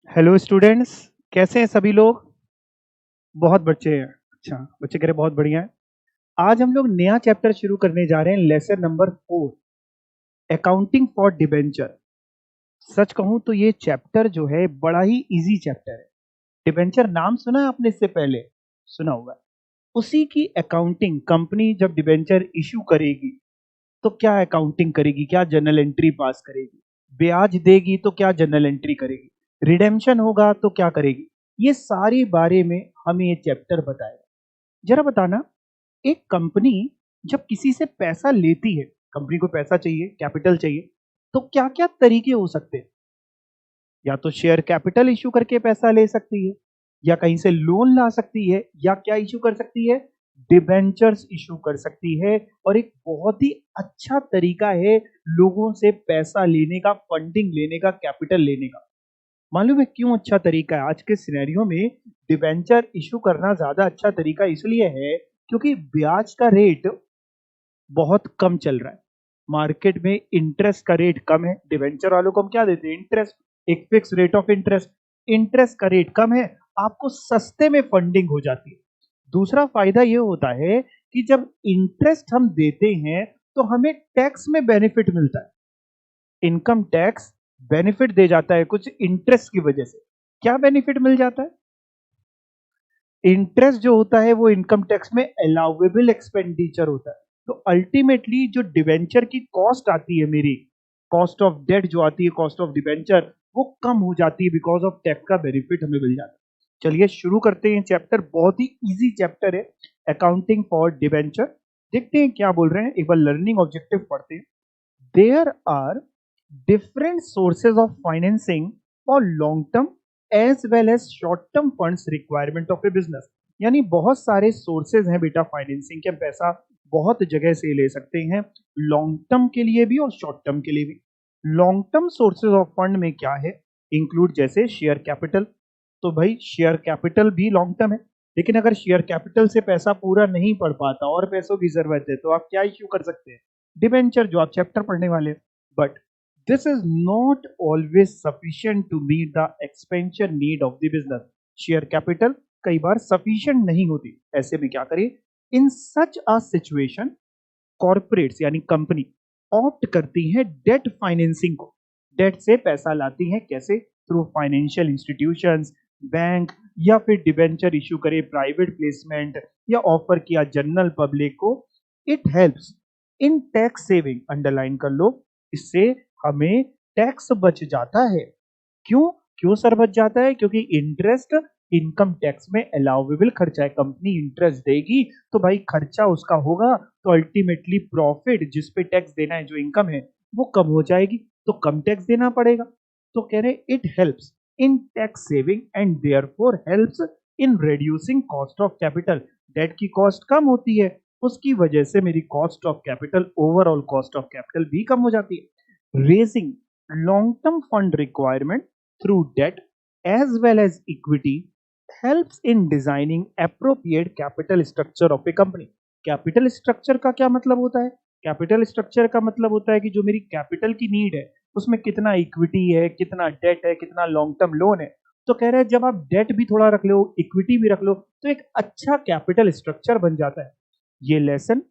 Hello students, कैसे हैं सभी लोग? बहुत बच्चे हैं। अच्छा, बच्चे कह रहे बहुत बढ़िया है। आज हम लोग नया चैप्टर शुरू करने जा रहे हैं, lesson number 4, accounting for debenture. सच कहूं तो ये चैप्टर जो है बड़ा ही इजी चैप्टर है। डिबेंचर नाम सुना है आपने इससे पहले? सुना होगा। उसी की अकाउंटिंग, कंपनी जब डिबेंचर इशू करेगी तो क्या अकाउंटिंग करेगी, क्या जर्नल एंट्री पास करेगी, ब्याज देगी तो क्या जर्नल एंट्री करेगी, रिडेम्पशन होगा तो क्या करेगी, ये सारी बारे में हमें ये चैप्टर बताएगा। जरा बताना, एक कंपनी जब किसी से पैसा लेती है, कंपनी को पैसा चाहिए, कैपिटल चाहिए, तो क्या क्या तरीके हो सकते हैं? या तो शेयर कैपिटल इशू करके पैसा ले सकती है, या कहीं से लोन ला सकती है, या क्या इशू कर सकती है? डिबेंचर्स इशू कर सकती है। और एक बहुत ही अच्छा तरीका है लोगों से पैसा लेने का, फंडिंग लेने का, कैपिटल लेने का। मालूम है क्यों अच्छा तरीका है? आज के सिनेरियो में डिबेंचर इशू करना ज्यादा अच्छा तरीका इसलिए है क्योंकि ब्याज का रेट बहुत कम चल रहा है। मार्केट में इंटरेस्ट का रेट कम है। डिवेंचर वालों को हम क्या देते हैं? इंटरेस्ट, एक fix rate of interest. Interest का रेट कम है, आपको सस्ते में फंडिंग हो जाती है। दूसरा फायदा यह होता है कि जब इंटरेस्ट हम देते हैं तो हमें टैक्स में बेनिफिट मिलता है। इनकम टैक्स बेनिफिट दे जाता है कुछ इंटरेस्ट की वजह से। क्या बेनिफिट मिल जाता है? इंटरेस्ट जो होता है वो इनकम टैक्स में अलाउेबल एक्सपेंडिचर होता है। तो अल्टीमेटली जो डिवेंचर की कॉस्ट आती है, मेरी कॉस्ट ऑफ डेट जो आती है, कॉस्ट ऑफ डिवेंचर, वो कम हो जाती है बिकॉज ऑफ टैक्स का बेनिफिट हमें मिल जाता है। चलिए शुरू करते हैं चैप्टर। बहुत ही इजी चैप्टर है, अकाउंटिंग फॉर डिवेंचर। देखते हैं क्या बोल रहे हैं, एक बार लर्निंग ऑब्जेक्टिव पढ़ते हैं। There are different sources of financing for long term as well as short term funds requirement of a business। यानी बहुत सारे सोर्सेज हैं बेटा फाइनेंसिंग के, हम पैसा बहुत जगह से ले सकते हैं, लॉन्ग टर्म के लिए भी और शॉर्ट टर्म के लिए भी। Long term sources of fund में क्या है? इंक्लूड जैसे शेयर कैपिटल। तो भाई शेयर कैपिटल भी लॉन्ग टर्म है, लेकिन अगर शेयर कैपिटल से पैसा पूरा नहीं पड़ पाता और पैसों की जरूरत है तो आप क्या इश्यू कर सकते हैं? डिबेंचर, जो आप चैप्टर पढ़ने वाले। But this is not always sufficient to meet the expansion need of the business। Share capital कई बार सफिशिएंट नहीं होती। ऐसे में क्या करें? इन सच अ सिचुएशन कॉर्पोरेट्स यानी कंपनी ऑप्ट करती है डेट फाइनेंसिंग को। डेट से पैसा लाती है, कैसे? थ्रू फाइनेंशियल इंस्टीट्यूशंस, बैंक, या फिर डिबेंचर इशू करे, प्राइवेट प्लेसमेंट, या ऑफर किया जनरल पब्लिक को। It helps in tax saving, underline कर लो, इससे हमें टैक्स बच जाता है। क्यों? क्यों सर बच जाता है? क्योंकि इंटरेस्ट इनकम टैक्स में अलाउेबल खर्चा है। कंपनी इंटरेस्ट देगी तो भाई खर्चा उसका होगा, तो अल्टीमेटली प्रॉफिट जिस पे टैक्स देना है, जो इनकम है, वो कम हो जाएगी, तो कम टैक्स देना पड़ेगा। तो कह रहे it helps in tax saving and therefore helps in reducing cost of capital. Debt की कॉस्ट कम होती है, उसकी वजह से मेरी cost of capital, overall cost of capital भी कम हो जाती है। Raising long term fund requirement through debt as well as equity helps in designing appropriate capital structure of a company। Capital structure का क्या मतलब होता है? कैपिटल स्ट्रक्चर का मतलब होता है कि जो मेरी कैपिटल की नीड है उसमें कितना इक्विटी है, कितना डेट है, कितना लॉन्ग टर्म लोन है। तो कह रहे हैं जब आप डेट भी थोड़ा रख लो, इक्विटी भी रख लो, तो एक अच्छा कैपिटल स्ट्रक्चर बन जाता है। ये लेसन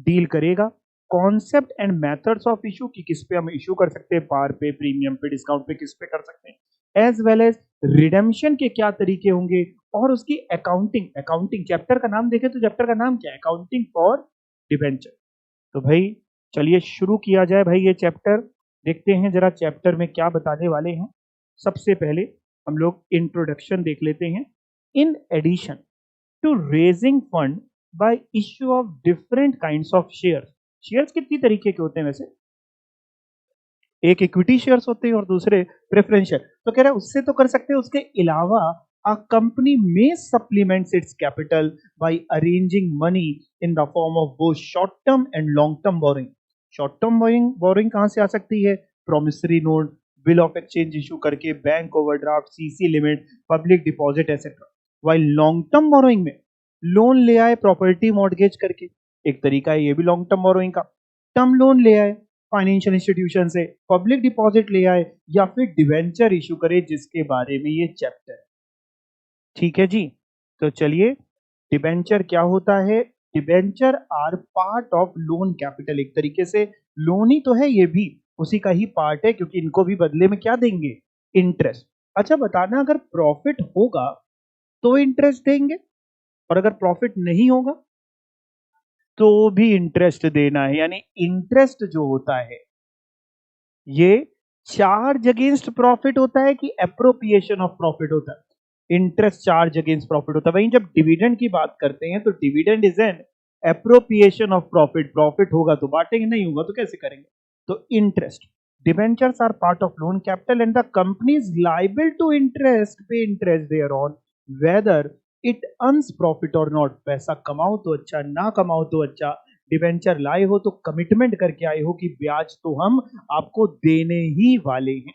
डील करेगा concept and methods of issue, कि किस पे हम इशू कर सकते हैं, पार पे, प्रीमियम पे, डिस्काउंट पे, किस पे कर सकते हैं, एज वेल एज रिडेम्पशन के क्या तरीके होंगे, और उसकी अकाउंटिंग। अकाउंटिंग चैप्टर का नाम देखें तो चैप्टर का नाम क्या है? Accounting for debenture. तो भाई चलिए शुरू किया जाए भाई ये चैप्टर। देखते हैं जरा चैप्टर में क्या बताने वाले हैं। सबसे पहले हम लोग इंट्रोडक्शन देख लेते हैं। In addition to raising fund by issue of different kinds of shares. Shares कितनी तरीके के होते हैं वैसे? एक इक्विटी शेयर्स होते हैं और दूसरे प्रेफरेंस शेयर। तो कह रहा है उससे तो कर सकते हैं, उसके अलावा a company may supplement its capital by arranging money in the form of both short term and long term borrowing। Short term borrowing कहां से आ सकती है? Promissory note, bill of exchange issue करके, bank overdraft, CC limit, public deposit etcetera. While long term borrowing में loan ले आए property mortgage करके, एक तरीका है ये भी लॉन्ग टर्म बोरोइंग का। टर्म लोन ले आए फाइनेंशियल इंस्टीट्यूशन से, पब्लिक डिपॉजिट ले आए, या फिर डिवेंचर इशू करे, जिसके बारे में ये चैप्टर है। ठीक है जी, तो चलिए, डिबेंचर क्या होता है? Debenture are part of loan capital. एक तरीके से लोन ही तो है, ये भी उसी का ही पार्ट है, क्योंकि इनको भी बदले में क्या देंगे? इंटरेस्ट। अच्छा बताना, अगर प्रॉफिट होगा तो इंटरेस्ट देंगे, और अगर प्रॉफिट नहीं होगा तो भी इंटरेस्ट देना है। यानी इंटरेस्ट जो होता है ये चार्ज अगेंस्ट प्रॉफिट होता है कि एप्रोप्रिएशन ऑफ प्रॉफिट होता है? इंटरेस्ट चार्ज अगेंस्ट प्रॉफिट होता है। वहीं जब डिविडेंड की बात करते हैं तो dividend is an appropriation of profit. Profit होगा तो बांटेंगे, नहीं होगा तो कैसे करेंगे? तो interest, debentures are part of loan capital and the company is liable to interest, pay interest there on whether it earns profit और नॉट। पैसा कमाओ तो अच्छा, ना कमाओ तो अच्छा, डिबेंचर लाए हो तो कमिटमेंट करके आए हो कि ब्याज तो हम आपको देने ही वाले हैं।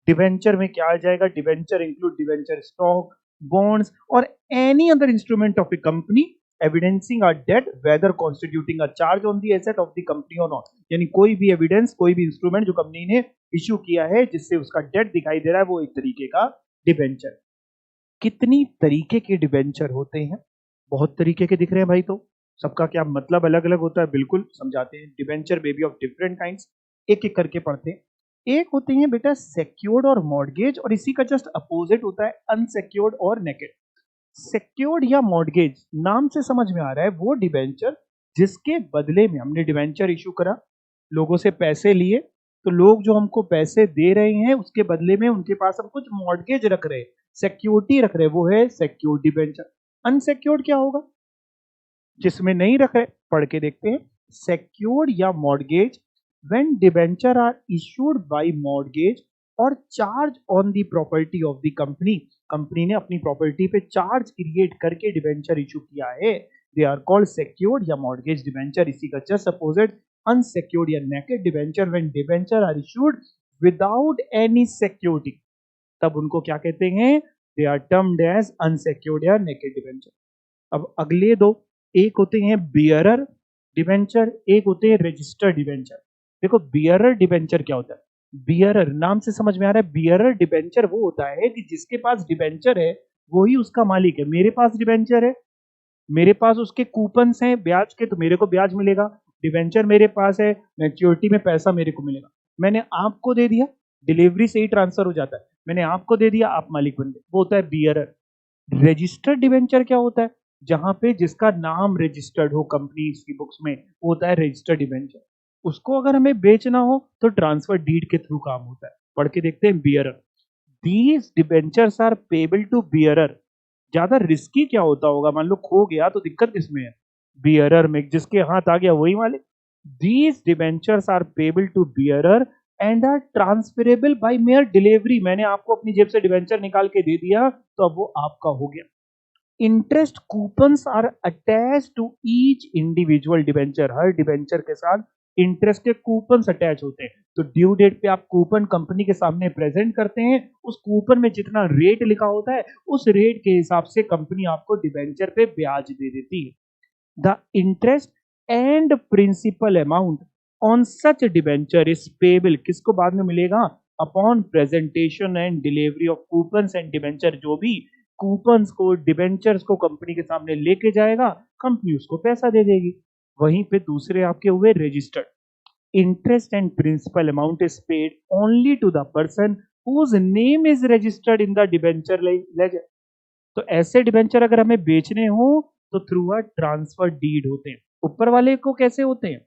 डिबेंचर में क्या आ जाएगा? Debenture include debenture stock, bonds और any other instrument of a company evidencing a debt whether constituting a charge on the asset of the company और नॉट। यानी कोई भी एविडेंस, कोई भी इंस्ट्रूमेंट जो कंपनी ने इश्यू किया है जिससे उसका डेट दिखाई दे रहा है, वो एक तरीके का डिबेंचर। कितनी तरीके के डिबेंचर होते हैं? बहुत तरीके के दिख रहे हैं भाई। तो सबका क्या मतलब अलग अलग होता है, बिल्कुल समझाते हैं। Debenture may be of different kinds, एक एक करके पढ़ते हैं। एक होते हैं बेटा सेक्योर्ड और मॉर्गेज, और इसी का जस्ट अपोजिट होता है अनसेक्योर्ड और नेकेड। सेक्योर्ड या मॉर्गेज नाम से समझ में आ रहा है वो डिबेंचर जिसके बदले में हमने डिबेंचर इशू करा, लोगों से पैसे लिए, तो लोग जो हमको पैसे दे रहे हैं उसके बदले में उनके पास हम कुछ मॉर्गेज रख रहे हैं, सिक्योरिटी रख रहे हैं, वो है सिक्योर्ड डिबेंचर। अनसिक्योर्ड क्या होगा? जिसमें नहीं रख रहे, पढ़ के देखते हैं। सिक्योर्ड या mortgage when debenture are issued by mortgage और charge on the property of the company. Company ने अपनी प्रॉपर्टी पे चार्ज क्रिएट करके डिबेंचर इशू किया है, दे आर कॉल्ड सिक्योर्ड या मॉर्गेज डिबेंचर। इसी का जस्ट अपोजिट अनसिक्योर्ड या naked debenture, when debenture are issued without any security, तब उनको क्या कहते हैं? They are termed as unsecured या नेकेड डिबेंचर। अब अगले दो, एक होते हैं बियरर डिबेंचर, एक होते हैं रजिस्टर्ड डिबेंचर। देखो बियरर डिबेंचर क्या होता है? बियरर नाम से समझ में आ रहा है, बियरर डिबेंचर वो होता है कि जिसके पास डिबेंचर है वो ही उसका मालिक है। मेरे पास डिबेंचर है, मेरे पास उसके कूपन्स हैं ब्याज के, तो मेरे को ब्याज मिलेगा। डिबेंचर मेरे पास है, मैच्योरिटी में पैसा मेरे को मिलेगा। मैंने आपको दे दिया, डिलीवरी से ही ट्रांसफर हो जाता है, मैंने आपको दे दिया, आप मालिक बन गए, वो होता है बियरर। रजिस्टर्ड डिबेंचर क्या होता है? जहां पे जिसका नाम रजिस्टर्ड हो कंपनी की बुक्स में, वो होता है रजिस्टर्ड डिबेंचर। उसको अगर हमें बेचना हो तो ट्रांसफर डीड के थ्रू काम होता है। पढ़ के देखते हैं bearer. These debentures are payable to bearer. ज्यादा रिस्की क्या होता होगा? मान लो खो गया तो दिक्कत किसमें है? बियरर में, जिसके हाथ आ गया वही मालिक। These debentures are payable to bearer and are transferable by mere delivery. मैंने आपको अपनी जेब से डिबेंचर निकाल के दे दिया तो अब वो आपका हो गया। Interest coupons are attach to each individual debenture. हर डिबेंचर के साथ इंटरेस्ट के कूपन्स अटैच होते हैं। तो ड्यू डेट पे आप कूपन कंपनी के सामने प्रेजेंट करते हैं, उस कूपन में जितना रेट लिखा होता है उस रेट के हिसाब से कंपनी आपको डिबेंचर पे ब्याज दे देती है। The interest and principal amount on such debenture is payable, किसको बाद में मिलेगा? Upon presentation and delivery of coupons and debenture. जो भी कूपन्स को, डिबेंचर्स को कंपनी के सामने लेके जाएगा, कंपनी उसको पैसा दे देगी। वहीं पे दूसरे आपके हुए registered. Interest and principal amount is paid only to the person whose name is registered in the debenture ledger. तो ऐसे डिबेंचर अगर हमें बेचने हो तो थ्रू अ ट्रांसफर डीड होते हैं। ऊपर वाले को कैसे होते हैं?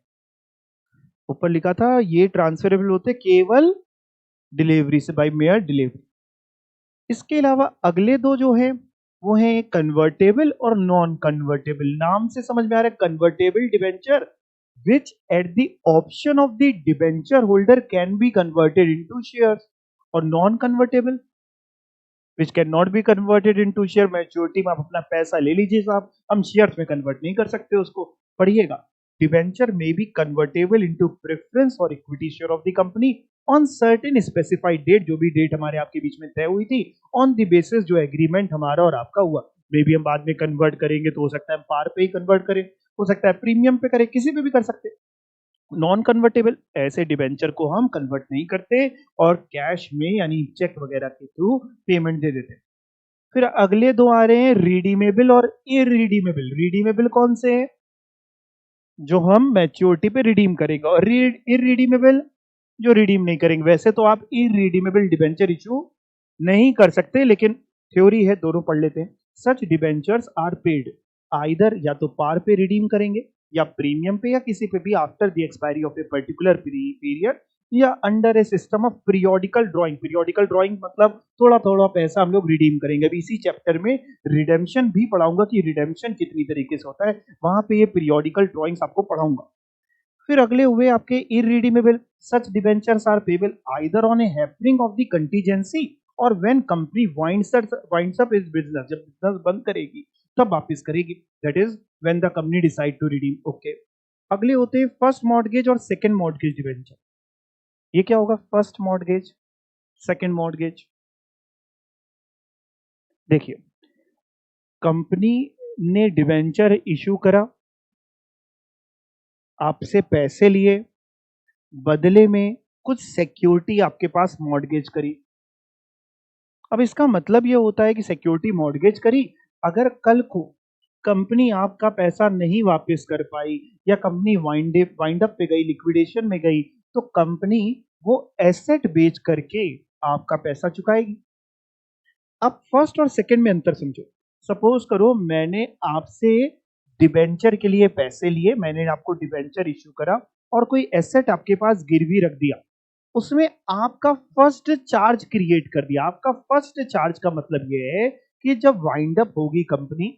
ऊपर लिखा था ये ट्रांसफरेबल होते केवल डिलीवरी से, बाय मेयर डिलीवरी। इसके अलावा अगले दो जो है वो है कन्वर्टेबल और नॉन कन्वर्टेबल। नाम से समझ में आ रहा है convertible debenture which at the option of the debenture holder can be converted into shares, और non convertible which can not be converted into share. Maturity में आप अपना पैसा ले लीजिए साहब, हम शेयर्स में कन्वर्ट नहीं कर सकते उसको। पढ़िएगा, डिबेंचर में बी कन्वर्टेबल इनटू प्रेफरेंस और equity share of the company on certain specified date, जो भी डेट हमारे आपके बीच में तय हुई थी, ऑन द बेसिस जो एग्रीमेंट हमारा और आपका हुआ। मे बी हम बाद में कन्वर्ट करेंगे तो हो सकता है हम पार पे ही कन्वर्ट करें, हो सकता है प्रीमियम पे करें, किसी पे भी कर सकते हैं। नॉन कन्वर्टेबल, ऐसे डिबेंचर को हम कन्वर्ट नहीं करते और कैश में यानी चेक वगैरह के थ्रू पेमेंट दे देते हैं। फिर अगले दो आ रहे हैं रिडीमेबल और इरिडीमेबल। रिडीमेबल कौन से हैं? जो हम मैच्योरिटी पे रिडीम करेंगे, और इरिडीमेबल जो रिडीम नहीं करेंगे। वैसे तो आप इरिडीमेबल डिबेंचर इशू नहीं कर सकते, लेकिन थ्योरी है, दोनों पढ़ लेते हैं। सच डिबेंचर्स आर पेड आइदर, या तो पार पे रिडीम करेंगे या प्रीमियम पे या किसी पे भी after the expiry of a particular period, या under a system of periodical drawing. Periodical drawing मतलब थोड़ा थोड़ा पैसा हम लोग रिडीम करेंगे। अभी इसी चैप्टर में रिडेम्पशन भी पढ़ाऊंगा कि रिडेम्पशन कितनी तरीके से होता है, वहां पे ये पीरियोडिकल ड्राइंग्स आपको पढ़ाऊंगा। फिर अगले हुए आपके irredeemable. Such debentures are payable either on a happening of the contingency और when company winds up is business, जब बिजनेस बंद करेगी तब वापस करेगी, that is when the company decide to redeem. Okay, अगले होते हैं फर्स्ट मॉर्टगेज और सेकंड मॉर्टगेज डिबेंचर। ये क्या होगा? First mortgage, second mortgage. देखिए, कंपनी ने डिबेंचर इशू करा, आपसे पैसे लिए, बदले में कुछ सिक्योरिटी आपके पास मॉर्टगेज करी। अब इसका मतलब ये होता है कि सिक्योरिटी मॉर्टगेज करी, अगर कल को कंपनी आपका पैसा नहीं वापस कर पाई या कंपनी वाइंड अप पे गई, लिक्विडेशन में गई, तो कंपनी वो एसेट बेच करके आपका पैसा चुकाएगी। अब फर्स्ट और सेकंड में अंतर समझो। सपोज करो मैंने आपसे डिबेंचर के लिए पैसे लिए, मैंने आपको डिबेंचर इश्यू करा और कोई एसेट आपके पास गिरवी रख दिया, उसमें आपका फर्स्ट चार्ज क्रिएट कर दिया। आपका फर्स्ट चार्ज का मतलब यह है कि जब वाइंड अप होगी कंपनी,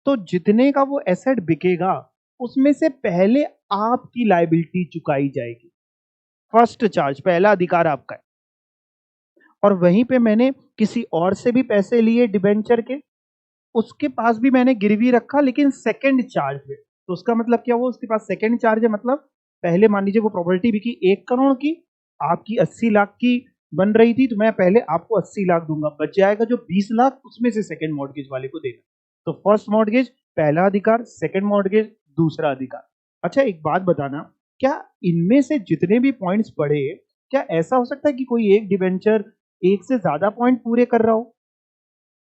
तो जितने का वो एसेट बिकेगा उसमें से पहले आपकी लायबिलिटी चुकाई जाएगी। फर्स्ट चार्ज, पहला अधिकार आपका है। और वहीं पे मैंने किसी और से भी पैसे लिए डिबेंचर के, उसके पास भी मैंने गिरवी रखा लेकिन सेकंड चार्ज पे, तो उसका मतलब क्या हुआ? उसके पास सेकंड चार्ज है, मतलब पहले मान लीजिए वो प्रॉपर्टी बिकी 1 करोड़ की, आपकी 80 लाख की बन रही थी, तो मैं पहले आपको 80 लाख दूंगा, बच जाएगा जो 20 लाख, उसमें से सेकंड मॉर्टगेज वाले को देना। तो फर्स्ट मॉर्टगेज पहला अधिकार, सेकंड मॉर्टगेज दूसरा अधिकार। अच्छा, एक बात बताना, क्या इनमें से जितने भी पॉइंट्स पढ़े, क्या ऐसा हो सकता है कि कोई एक डिबेंचर एक से ज्यादा पॉइंट पूरे कर रहा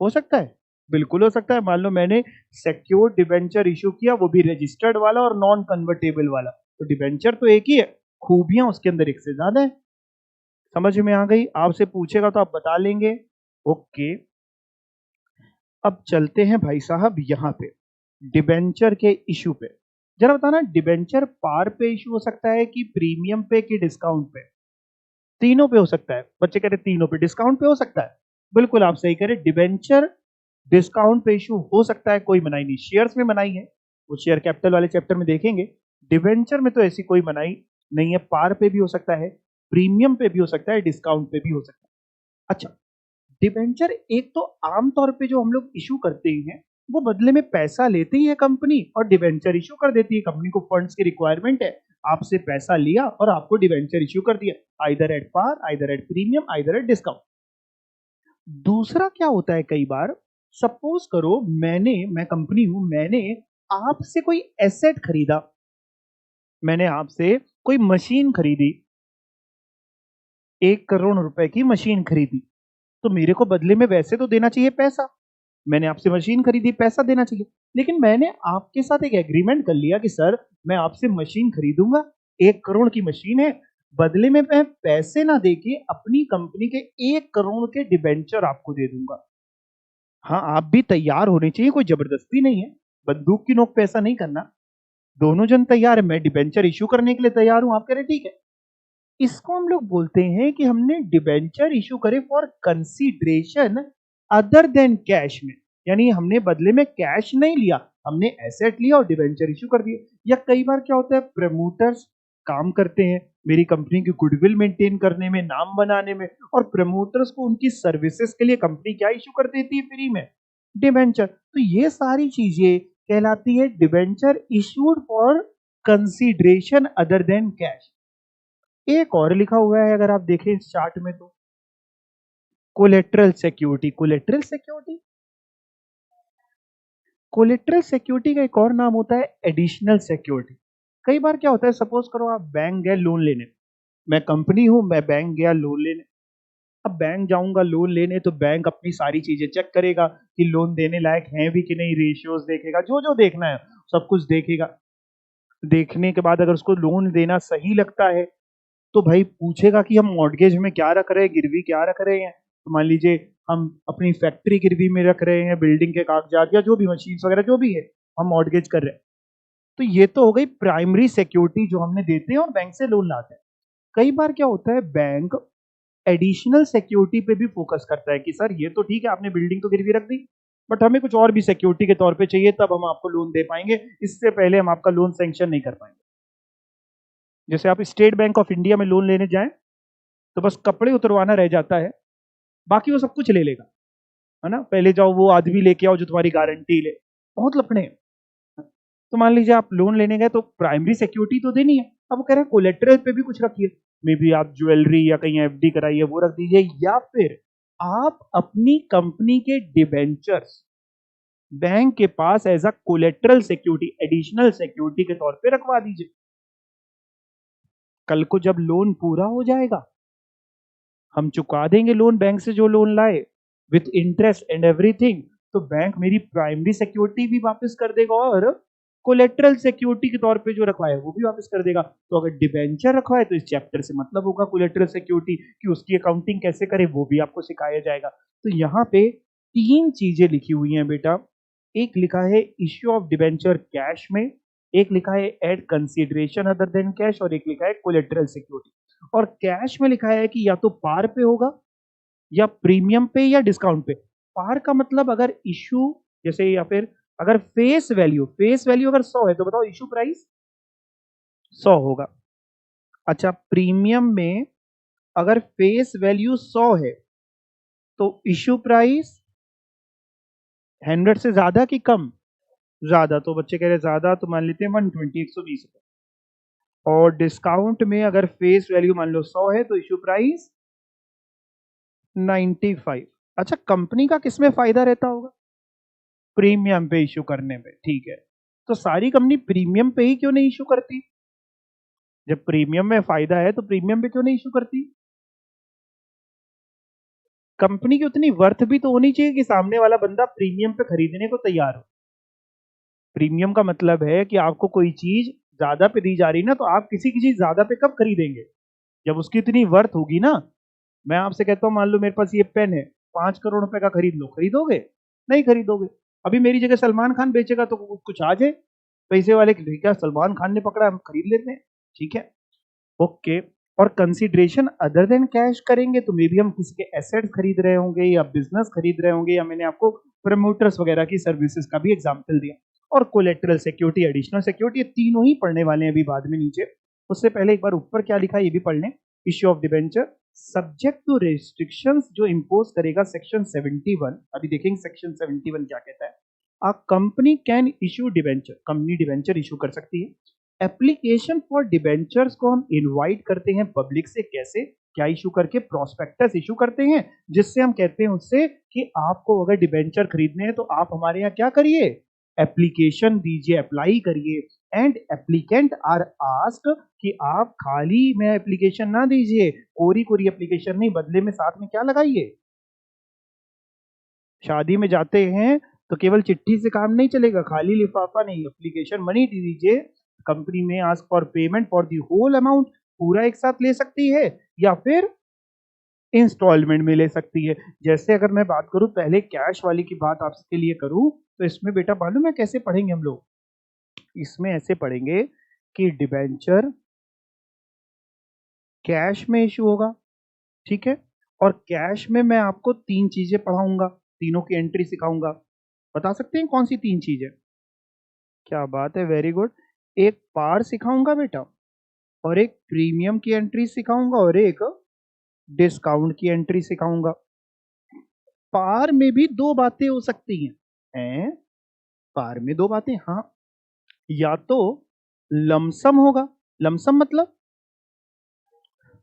हो सकता है? बिल्कुल हो सकता है। मान लो मैंने सिक्योर्ड डिबेंचर इशू किया, वो भी रजिस्टर्ड वाला और नॉन कन्वर्टेबल वाला, तो डिबेंचर तो एक ही है, खूबियां उसके अंदर एक से ज्यादा है। समझ में आ गई? आपसे पूछेगा तो आप बता लेंगे। ओके, अब चलते हैं भाई साहब यहाँ पे डिबेंचर के इशू पे। जरा बताना, डिबेंचर पार पे इशू हो सकता है कि प्रीमियम पे कि डिस्काउंट पे? तीनों पे हो सकता है। बच्चे कह रहे तीनों पे। डिस्काउंट पे हो सकता है, बिल्कुल आप सही कह रहे। डिबेंचर डिस्काउंट पे इशू हो सकता है, कोई मनाही नहीं। शेयर्स में मनाही है, वो शेयर कैपिटल वाले चैप्टर में देखेंगे। डिबेंचर में तो ऐसी कोई मनाही नहीं है। पार पे भी हो सकता है, प्रीमियम पे भी हो सकता है, डिस्काउंट पे भी हो सकता है। अच्छा, डिबेंचर एक तो आमतौर पे जो हम लोग इशू करते हैं, वो बदले में पैसा लेती ही है कंपनी और डिबेंचर इशू कर देती है। कंपनी को फंड्स की रिक्वायरमेंट है, आपसे पैसा लिया और आपको डिबेंचर इशू कर दिया, either at par, either at premium, either at discount. दूसरा क्या होता है, कई बार सपोज करो मैं कंपनी हूं, मैंने आपसे कोई एसेट खरीदा, मैंने आपसे कोई मशीन खरीदी, 1 करोड़ रुपए की मशीन खरीदी, तो मेरे को बदले में वैसे तो देना चाहिए पैसा। मैंने आपसे मशीन खरीदी, पैसा देना चाहिए, लेकिन मैंने आपके साथ एक एग्रीमेंट कर लिया कि सर मैं आपसे मशीन खरीदूंगा, 1 करोड़ की मशीन है, बदले में मैं पैसे ना देके अपनी कंपनी के 1 करोड़ के डिबेंचर आपको दे दूंगा। हाँ, आप भी तैयार होने चाहिए, कोई जबरदस्ती नहीं है, बंदूक की नोक पे ऐसा नहीं करना। दोनों जन तैयार है, मैं डिबेंचर इशू करने के लिए तैयार हूं, आप कह रहे ठीक है। इसको हम लोग बोलते हैं कि हमने डिबेंचर इशू करे for consideration other than cash में, यानी हमने बदले में कैश नहीं लिया, हमने एसेट लिया और डिबेंचर इशू कर दिया। या कई बार क्या होता है, प्रमोटर्स काम करते हैं मेरी कंपनी की गुडविल मेंटेन करने में, नाम बनाने में, और प्रमोटर्स को उनकी सर्विसेज के लिए कंपनी क्या इशू कर देती है फ्री में? डिबेंचर। तो ये सारी चीजें कहलाती है debenture issued for consideration other than cash. एक और लिखा हुआ है अगर आप देखें इस चार्ट में, तो collateral security. Collateral security, collateral security का एक और नाम होता है एडिशनल सिक्योरिटी। कई बार क्या होता है, सपोज करो आप बैंक गए लोन लेने, मैं कंपनी हूं, मैं बैंक गया लोन लेने। अब बैंक जाऊंगा लोन लेने तो बैंक अपनी सारी चीजें चेक करेगा कि लोन देने लायक है भी कि नहीं, रेशियोज देखेगा, जो जो देखना है सब कुछ देखेगा। देखने के बाद अगर उसको लोन देना सही लगता है तो भाई पूछेगा कि हम मॉर्गेज में क्या रख रहे हैं, गिरवी क्या रख रहे हैं। तो मान लीजिए हम अपनी फैक्ट्री गिरवी में रख रहे हैं, बिल्डिंग के कागजात या जो भी मशीन वगैरह जो भी है, हम मॉर्गेज कर रहे हैं। तो ये तो हो गई प्राइमरी सिक्योरिटी जो हमने देते हैं और बैंक से लोन लाते हैं। कई बार क्या होता है, बैंक एडिशनल सिक्योरिटी पे भी फोकस करता है कि सर ये तो ठीक है, आपने बिल्डिंग तो गिरवी रख दी, बट हमें कुछ और भी सिक्योरिटी के तौर पे चाहिए, तब हम आपको लोन दे पाएंगे, इससे पहले हम आपका लोन सैंक्शन नहीं कर पाएंगे। जैसे आप स्टेट बैंक ऑफ इंडिया में लोन लेने जाएं तो बस कपड़े उतरवाना रह जाता है, बाकी वो सब कुछ ले लेगा, है ना। पहले जाओ वो आदमी लेके आओ जो तुम्हारी गारंटी ले, बहुत लफड़े हैं। तो मान लीजिए आप लोन लेने गए तो प्राइमरी सिक्योरिटी तो देनी है, अब वो कह रहे हैं कोलेटरल पे भी कुछ रखिए, मे बी आप ज्वेलरी या कहीं एफडी कराइए वो रख दीजिए, या फिर आप अपनी कंपनी के डिबेंचर्स बैंक के पास as a collateral security, additional security के तौर पे रखवा दीजिए। कल को जब लोन पूरा हो जाएगा, हम चुका देंगे लोन बैंक से जो लोन लाए विथ इंटरेस्ट एंड एवरीथिंग, तो बैंक मेरी प्राइमरी सिक्योरिटी भी वापस कर देगा और कोलेटरल सिक्योरिटी के तौर पे जो रखवाया वो भी वापस कर देगा। तो अगर डिबेंचर रखवाए तो इस चैप्टर से मतलब होगा कोलेटरल सिक्योरिटी कि उसकी अकाउंटिंग कैसे करे वो भी आपको सिखाया जाएगा। तो यहाँ पे तीन चीजें लिखी हुई हैं बेटा, एक लिखा है इश्यू ऑफ डिबेंचर कैश में, एक लिखा है एड कंसीडरेशन अदर देन कैश, और एक लिखा है कोलेटरल सिक्योरिटी। और कैश में लिखा है कि या तो पार पे होगा या प्रीमियम पे या डिस्काउंट पे। पार का मतलब अगर इशू जैसे, या फिर अगर फेस वैल्यू अगर 100 है तो बताओ इशू प्राइस 100 होगा। अच्छा, प्रीमियम में अगर फेस वैल्यू 100 है तो इशू प्राइस 100 से ज्यादा कि कम, ज्यादा, तो बच्चे कह रहे ज्यादा, तो मान लेते हैं 120, 120 रुपए। और डिस्काउंट में अगर फेस वैल्यू मान लो 100 है तो इशू प्राइस 95। अच्छा, कंपनी का किसमें फायदा रहता होगा, प्रीमियम पे इशू करने में, ठीक है। तो सारी कंपनी प्रीमियम पे ही क्यों नहीं इशू करती, जब प्रीमियम में फायदा है तो प्रीमियम पे क्यों नहीं इशू करती। कंपनी की उतनी वर्थ भी तो होनी चाहिए कि सामने वाला बंदा प्रीमियम पे खरीदने को तैयार हो। प्रीमियम का मतलब है कि आपको कोई चीज ज्यादा पे दी जा रही ना, तो आप किसी की चीज ज्यादा पे कब खरीदेंगे, जब उसकी इतनी वर्थ होगी ना। मैं आपसे कहता हूं मान लो मेरे पास ये पेन है, 5 करोड़ रुपए का, खरीद लो, खरीदोगे, नहीं खरीदोगे। अभी मेरी जगह सलमान खान बेचेगा तो कुछ आ जाए पैसे वाले, ठीक है सलमान खान ने पकड़ा हम खरीद लेते हैं, ठीक है, ओके। और कंसीडरेशन अदर देन कैश करेंगे तो मे बी हम किसी के एसेट्स खरीद रहे होंगे या बिजनेस खरीद रहे होंगे, या मैंने आपको प्रमोटर्स वगैरह की सर्विसेज का भी एग्जांपल दिया। और कोलेटरल सिक्योरिटी, एडिशनल सिक्योरिटी, ये तीनों ही पढ़ने वाले हैं अभी बाद में नीचे। उससे पहले एक बार ऊपर क्या लिखा है ये भी पढ़ लें। Issue of debenture subject to restrictions जो इंपोज करेगा सेक्शन 71। अभी देखेंगे सेक्शन 71 क्या कहता है। A company can issue debenture, company debenture issue कर सकती है। एप्लीकेशन फॉर डिबेंचर्स को हम इनवाइट करते हैं पब्लिक से, कैसे, क्या इशू करके, प्रोस्पेक्टस इशू करते हैं, जिससे हम कहते हैं उससे कि आपको अगर डिबेंचर खरीदने हैं तो आप हमारे यहाँ क्या करिए, एप्लीकेशन दीजिए, अप्लाई करिए। एंड एप्लीकेंट आर आस्क्ड कि आप खाली में एप्लीकेशन ना दीजिए, कोरी कोरी एप्लीकेशन नहीं, बदले में साथ में क्या लगाइए। शादी में जाते हैं तो केवल चिट्ठी से काम नहीं चलेगा, खाली लिफाफा नहीं, एप्लीकेशन मनी दीजिए। कंपनी में ask for payment for the whole amount, पूरा एक साथ ले सकती है या फिर इंस्टॉलमेंट में ले सकती है। जैसे अगर मैं बात करूं पहले कैश वाली की बात आपके लिए करूं, तो इसमें बेटा मालूम है कैसे पढ़ेंगे हम लोग, इसमें ऐसे पढ़ेंगे कि डिबेंचर कैश में इशू होगा, ठीक है। और कैश में मैं आपको तीन चीजें पढ़ाऊंगा, तीनों की एंट्री सिखाऊंगा। बता सकते हैं कौन सी तीन चीजें, क्या बात है, वेरी गुड। एक पार सिखाऊंगा बेटा, और एक प्रीमियम की एंट्री सिखाऊंगा, और एक डिस्काउंट की एंट्री सिखाऊंगा। पार में भी दो बातें हो सकती हैं, पार में दो बातें, हाँ, या तो लमसम होगा, लमसम मतलब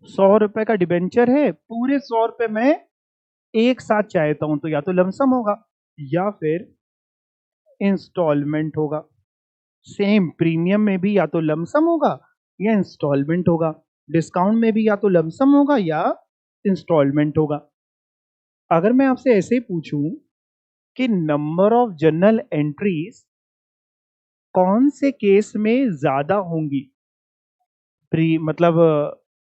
100 रुपए का डिबेंचर है, पूरे 100 रुपए मैं एक साथ चाहता हूं, तो या तो लमसम होगा या फिर इंस्टॉलमेंट होगा। सेम प्रीमियम में भी या तो लमसम होगा या इंस्टॉलमेंट होगा, डिस्काउंट में भी या तो लमसम होगा या इंस्टॉलमेंट होगा। अगर मैं आपसे ऐसे ही पूछूं कि नंबर ऑफ जर्नल एंट्रीज कौन से केस में ज्यादा होंगी, प्री मतलब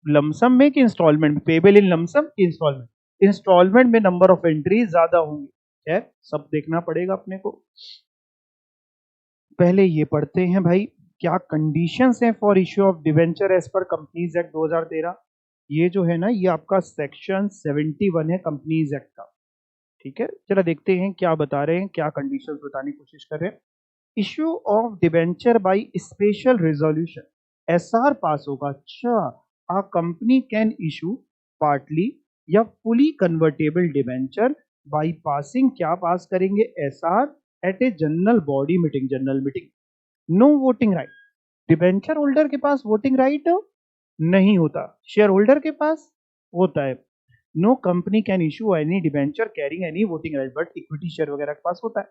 लमसम में कि इंस्टॉलमेंट में, पेबल इन लमसम कि इंस्टॉलमेंट, इंस्टॉलमेंट में नंबर ऑफ एंट्रीज ज्यादा होंगी। है सब देखना पड़ेगा अपने को। पहले ये पढ़ते हैं भाई, क्या कंडीशंस हैं for issue of debenture as per companies act 2013। ये जो है ना, ये आपका सेक्शन 71 है कंपनीज एक्ट का। ठीक है, चला देखते हैं क्या बता रहे हैं, क्या कंडीशंस बताने की कोशिश कर रहे हैं। Issue of debenture by special resolution, SR pass होगा। अच्छा, a company can issue partly या fully convertible debenture by passing, क्या पास करेंगे, SR at a general body meeting, general meeting. No voting right, debenture holder के पास voting right नहीं होता, share holder के पास होता है। No company can issue any debenture carrying any voting right, but equity share वगैरह के पास होता है।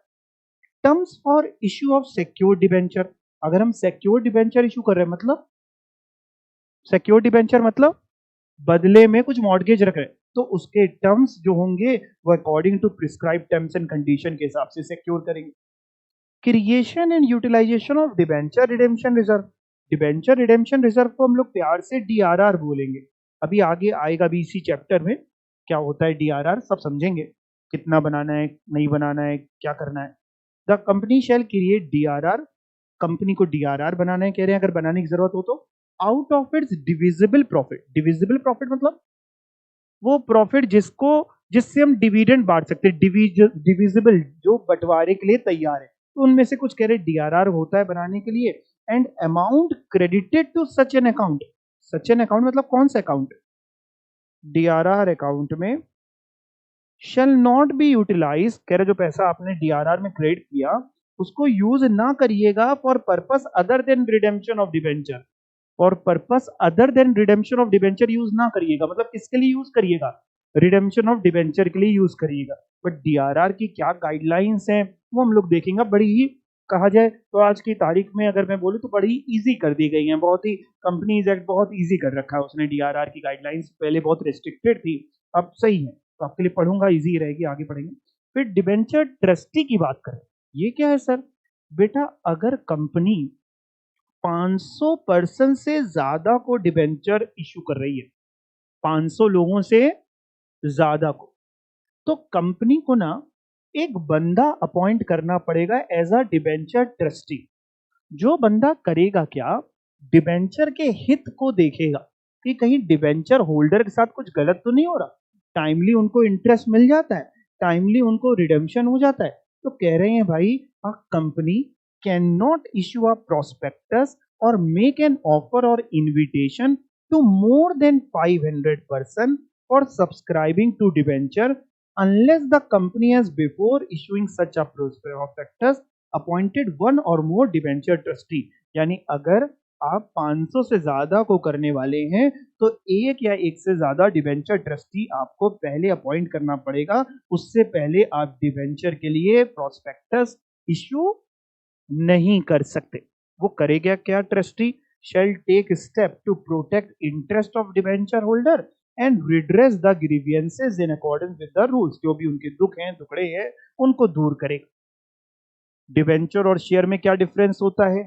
Terms for issue of secure debenture, अगर हम सिक्योर डिवेंचर इशू कर रहे हैं, मतलब सिक्योर डिवेंचर मतलब बदले में कुछ मॉर्गेज रख रहे हैं, तो उसके टर्म्स जो होंगे वो according to prescribe terms and condition के हिसाब से सिक्योर करेंगे। Creation and utilisation of debenture redemption reserve, debenture redemption reserve को हम लोग प्यार से डीआरआर बोलेंगे। अभी आगे आएगा भी इसी चैप्टर में, क्या होता है डीआरआर सब समझेंगे, कितना बनाना है, नहीं बनाना है, क्या करना है। The company shall create DRR, company को डीआरआर बनाना है कह रहे हैं, अगर बनाने की जरूरत हो तो। Out of its divisible profit, divisible profit मतलब वो प्रॉफिट जिसको, जिससे हम डिविडेंड बांट सकते हैं, डिविजिबल जो बंटवारे के लिए तैयार है, तो उनमें से कुछ कह रहे डीआरआर होता है बनाने के लिए। And amount credited to such an account, such an account मतलब कौन सा अकाउंट, डीआरआर अकाउंट में शैल नॉट बी यूटिलाइज, कह रहे जो पैसा आपने डीआरआर में क्रेडिट किया उसको यूज ना करिएगा for purpose other than redemption of debenture, for purpose other than redemption of debenture use ना करिएगा, मतलब किसके लिए यूज करिएगा, रिडेम्पशन ऑफ डिबेंचर के लिए यूज करिएगा। बट डीआरआर की क्या गाइडलाइंस हैं वो हम लोग देखेंगे। बड़ी ही कहा जाए तो आज की तारीख में अगर मैं बोलूँ तो बड़ी इजी कर दी गई है, बहुत ही कंपनीज एक्ट बहुत इजी कर रखा है उसने, डीआरआर की गाइडलाइंस पहले बहुत रिस्ट्रिक्टेड थी, अब सही है, तो आपके लिए पढ़ूंगा इजी रहेगी, आगे पढ़ेंगे। फिर डिबेंचर ट्रस्टी की बात करें, ये क्या है सर, बेटा अगर कंपनी 500 से ज्यादा को डिबेंचर इशू कर रही है, 500 लोगों से ज्यादा को, तो कंपनी को ना एक बंदा अपॉइंट करना पड़ेगा एज अ डिबेंचर ट्रस्टी। जो बंदा करेगा क्या, डिबेंचर के हित को देखेगा कि कहीं डिबेंचर होल्डर के साथ कुछ गलत तो नहीं हो रहा, टाइमली उनको इंटरेस्ट मिल जाता है, टाइमली उनको रिडेम्पशन हो जाता है। तो कह रहे हैं भाई, a company can not issue a prospectus और मेक एन ऑफर और invitation to more than 500 person for subscribing to debenture unless the company has before issuing such a prospectus appointed one or more debenture trustee। यानी अगर आप 500 से ज्यादा को करने वाले हैं तो एक या एक से ज्यादा डिबेंचर ट्रस्टी आपको पहले अपॉइंट करना पड़ेगा, उससे पहले आप डिबेंचर के लिए प्रोस्पेक्टस इशू नहीं कर सकते। वो करेगा क्या trustee, shall take step to protect interest of debenture holder and redress the grievances in accordance with the rules, जो भी उनके दुख हैं दुखड़े हैं उनको दूर करेगा। डिबेंचर और शेयर में क्या डिफरेंस होता है,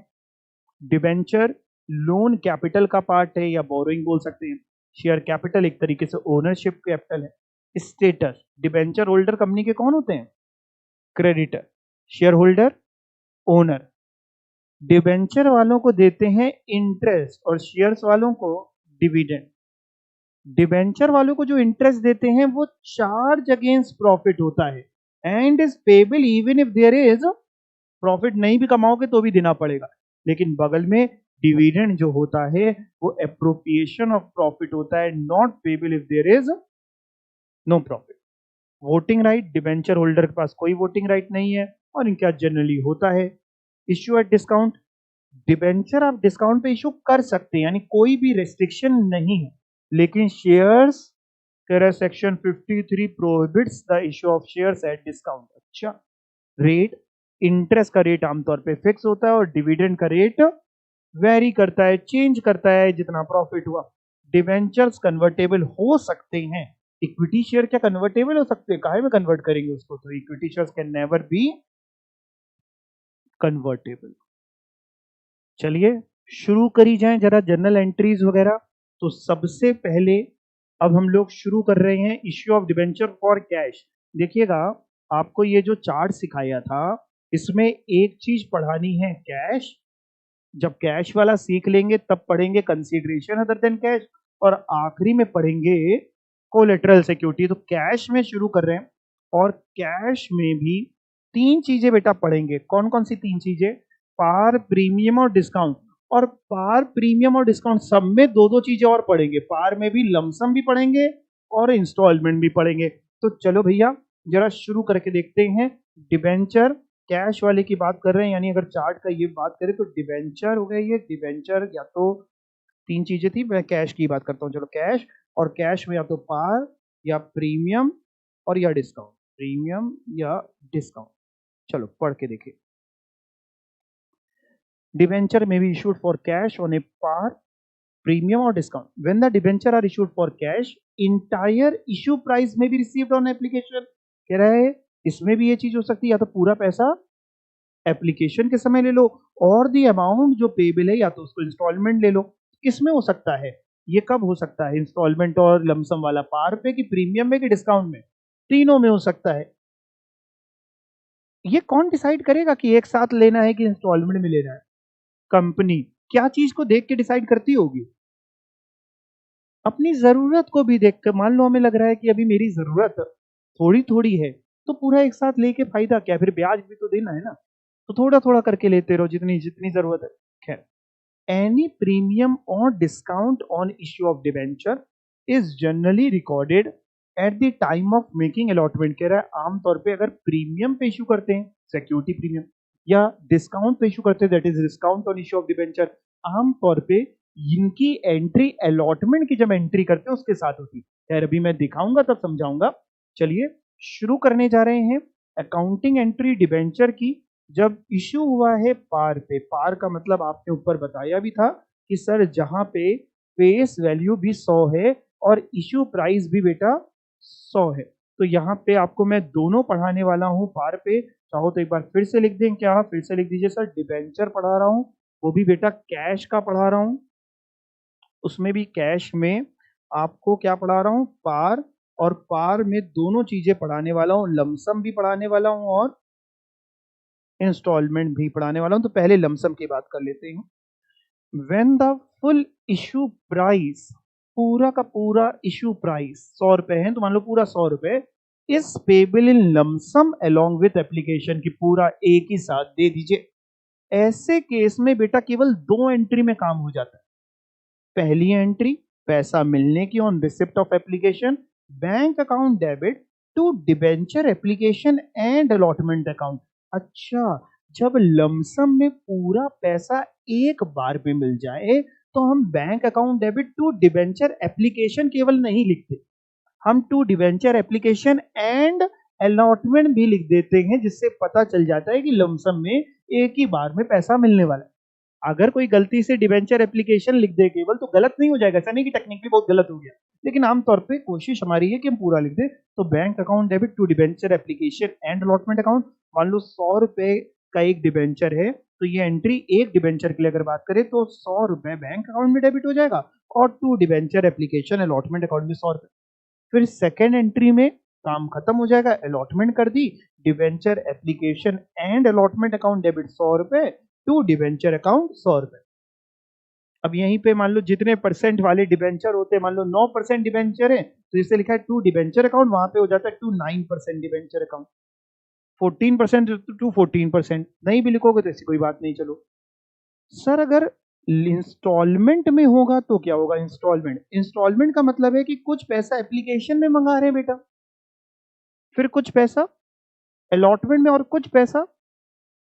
डिबेंचर लोन कैपिटल का पार्ट है या बोरोइंग बोल सकते हैं, शेयर कैपिटल एक तरीके से ओनरशिप कैपिटल है। स्टेटस, डिबेंचर होल्डर कंपनी के कौन होते हैं, creditor, share holder owner. Debenture वालों को देते हैं इंटरेस्ट और शेयर्स वालों को डिविडेंड। डिबेंचर वालों को जो इंटरेस्ट देते हैं वो चार्ज अगेंस्ट प्रॉफिट होता है and is payable even if there is, profit नहीं भी कमाओगे तो भी देना पड़ेगा, लेकिन बगल में डिविडेंड जो होता है वो एप्रोप्रिएशन ऑफ प्रॉफिट होता है, not payable if there is no profit. Voting right, debenture holder के पास कोई वोटिंग राइट नहीं है और इनका जनरली होता है इश्यू एट डिस्काउंट, डिबेंचर आप डिस्काउंट पे इशू कर सकते हैं, यानी कोई भी रेस्ट्रिक्शन नहीं है, लेकिन शेयर्स तेरा section 53 prohibits the issue of shares at discount. अच्छा, रेट इंटरेस्ट का रेट आमतौर पे फिक्स होता है और डिविडेंड का रेट वेरी करता है, चेंज करता है जितना प्रॉफिट हुआ। डिवेंचर्स कन्वर्टेबल हो सकते हैं, इक्विटी शेयर क्या कन्वर्टेबल हो सकते हैं? काहे में कन्वर्ट करेंगे उसको? तो equity shares can never be convertible. चलिए शुरू करी जाए जरा जर्नल एंट्रीज वगैरह। तो सबसे पहले अब हम लोग शुरू कर रहे हैं issue of debenture for cash. देखिएगा, आपको ये जो चार्ट सिखाया था इसमें एक चीज पढ़ानी है कैश। जब कैश वाला सीख लेंगे तब पढ़ेंगे कंसीडरेशन अदर देन कैश, और आखिरी में पढ़ेंगे कोलेटरल सिक्योरिटी। तो कैश में शुरू कर रहे हैं, और कैश में भी तीन चीजें बेटा पढ़ेंगे। कौन कौन सी तीन चीजें? पार, प्रीमियम और डिस्काउंट। और पार, प्रीमियम और डिस्काउंट सब में दो दो चीजें और पढ़ेंगे। पार में भी लमसम भी पढ़ेंगे और इंस्टॉलमेंट भी पढ़ेंगे। तो चलो भैया जरा शुरू करके देखते हैं। डिबेंचर कैश वाले की बात कर रहे हैं, यानी अगर चार्ट का ये बात करें तो डिबेंचर हो गया। ये डिबेंचर या तो तीन चीजें थी, मैं कैश की बात करता हूँ। चलो कैश, और कैश में या तो पार या प्रीमियम और या डिस्काउंट, प्रीमियम या डिस्काउंट। चलो पढ़ के देखिए। डिबेंचर में be issued for cash on a par, premium और discount. When the debenture are issued for cash, entire issue price may be received on application. कह रहा है इसमें भी ये चीज हो सकती है, या तो पूरा पैसा एप्लीकेशन के समय ले लो, और दी अमाउंट जो पेबल है या तो उसको इंस्टॉलमेंट ले लो। किसमें हो सकता है ये? कब हो सकता है इंस्टॉलमेंट और लमसम वाला? पार पे कि प्रीमियम में कि डिस्काउंट में? तीनों में हो सकता है। ये कौन डिसाइड करेगा कि एक साथ लेना है कि इंस्टॉलमेंट में लेना है? कंपनी क्या चीज को देख के डिसाइड करती होगी? अपनी जरूरत को भी देखकर। मान लो हमें लग रहा है कि अभी मेरी जरूरत थोड़ी थोड़ी है, तो पूरा एक साथ लेके फायदा क्या? फिर ब्याज भी तो देना है ना। तो थोड़ा थोड़ा करके लेते रहो जितनी जितनी जरूरत है। खैर, एनी प्रीमियम और discount on issue of debenture is generally recorded at the time of making allotment. कह रहा है आमतौर पे अगर प्रीमियम पे इशू करते हैं, सिक्योरिटी प्रीमियम, या डिस्काउंट पे इशू करते हैं, that is discount on issue of debenture, आमतौर पे इनकी एंट्री अलॉटमेंट की जब एंट्री करते हैं उसके साथ होती है। यार अभी मैं दिखाऊंगा तब समझाऊंगा। चलिए शुरू करने जा रहे हैं अकाउंटिंग एंट्री डिबेंचर की। जब इश्यू हुआ है पार पे, पार का मतलब आपने ऊपर बताया भी था कि सर जहां पे फेस वैल्यू भी 100 है और इश्यू प्राइस भी बेटा 100 है, तो यहाँ पे आपको मैं दोनों पढ़ाने वाला हूँ। पार पे चाहो तो एक बार फिर से लिख दें क्या? फिर से लिख दीजिए सर, डिबेंचर पढ़ा रहा हूँ, वो भी बेटा कैश का पढ़ा रहा हूँ। उसमें भी कैश में आपको क्या पढ़ा रहा हूँ? पार, और पार में दोनों चीजें पढ़ाने वाला हूँ, लमसम भी पढ़ाने वाला हूँ और इंस्टॉलमेंट भी पढ़ाने वाला हूं। तो पहले लमसम की बात कर लेते हैं। When the full issue price, पूरा का पूरा इशू प्राइस 100 रुपए है, तो मान लो पूरा 100 रुपए is payable in lump sum along with application, की पूरा एक ही साथ दे दीजिए। ऐसे केस में बेटा केवल दो एंट्री में काम हो जाता है। पहली एंट्री पैसा मिलने की on receipt of application, bank account debit to debenture application and allotment account. अच्छा, जब लमसम में पूरा पैसा एक बार में मिल जाए तो हम bank account debit to debenture application केवल नहीं लिखते, हम to debenture application and allotment भी लिख देते हैं, जिससे पता चल जाता है कि लमसम में एक ही बार में पैसा मिलने वाला है। अगर कोई गलती से डिवेंचर एप्लीकेशन लिख दे केवल, तो गलत नहीं हो जाएगा, ऐसा नहीं कि टेक्निकली बहुत गलत हो गया, लेकिन आमतौर पे कोशिश हमारी है कि हम पूरा लिख दें। तो bank account debit to debenture application and allotment account. मान लो 100 रुपए का एक डिवेंचर है, तो ये एंट्री एक डिवेंचर के लिए अगर बात करें तो 100 रुपए बैंक अकाउंट में डेबिट हो जाएगा और to debenture application allotment account में 100 रुपए। फिर सेकेंड एंट्री में काम खत्म हो जाएगा, अलॉटमेंट कर दी, debenture application and allotment account debit 100 रुपए टू डिवेंचर अकाउंट 100 रुपए। अब यहीं पे मान लो जितने परसेंट वाले डिवेंचर होते हैं, मान लो 9% डिवेंचर है तो इसे लिखा है टू डिवेंचर अकाउंट, वहां पे हो जाता है टू 9% डिवेंचर अकाउंट। 14% टू 14%, नहीं भी लिखोगे तो ऐसी कोई बात नहीं। चलो सर, अगर इंस्टॉलमेंट में होगा तो क्या होगा? इंस्टॉलमेंट, इंस्टॉलमेंट का मतलब है कि कुछ पैसा एप्लीकेशन में मंगा रहे हैं बेटा, फिर कुछ पैसा अलॉटमेंट में, और कुछ पैसा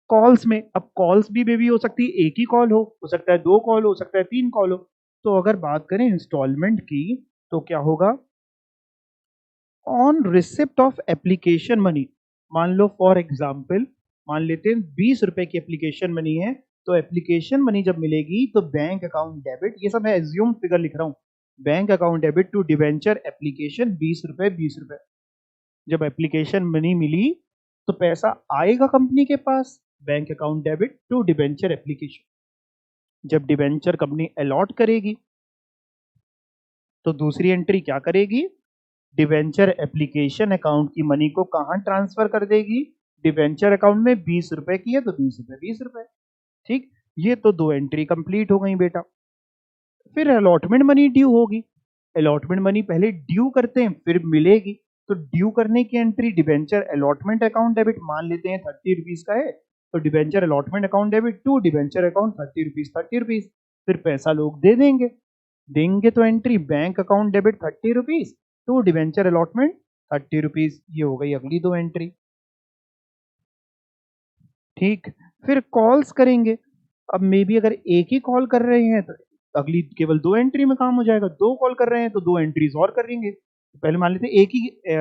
कॉल्स में। अब कॉल्स भी हो सकती है, एक ही कॉल हो सकता है दो कॉल हो सकता है तीन कॉल हो। तो अगर बात करें इंस्टॉलमेंट की तो क्या होगा? On receipt of application money. मान लो फॉर एग्जाम्पल, मान लेते हैं 20 रुपए की एप्लीकेशन मनी है, तो एप्लीकेशन मनी जब मिलेगी तो बैंक अकाउंट डेबिट, ये सब मैं एज्यूम फिगर लिख रहा हूँ, bank account debit to debenture application 20 रुपए 20 रुपए। जब एप्लीकेशन मनी मिली तो पैसा आएगा कंपनी के पास, bank account debit to debenture application. जब डिवेंचर कंपनी अलॉट करेगी तो दूसरी एंट्री क्या करेगी, डिवेंचर एप्लीकेशन अकाउंट की मनी को कहां ट्रांसफर कर देगी, डिवेंचर अकाउंट में 20 रुपए की है तो 20 रुपए 20 रुपए। ठीक, ये तो दो एंट्री कंप्लीट हो गई बेटा। फिर अलॉटमेंट मनी ड्यू होगी, अलॉटमेंट मनी पहले ड्यू करते हैं फिर मिलेगी, तो ड्यू करने की entry debenture allotment account debit, मान लेते हैं 30 रुपीज का है तो debenture allotment account debit to debenture account 30 rupees. फिर पैसा लोग दे देंगे, देंगे तो entry bank account debit 30 rupees to debenture allotment 30 rupees, ये हो गई अगली दो एंट्री। ठीक, फिर कॉल्स करेंगे, अब मे बी अगर एक ही कॉल कर रहे हैं तो अगली केवल दो एंट्री में काम हो जाएगा, दो कॉल कर रहे हैं तो दो एंट्रीज और करेंगे। पहले मान लेते हैं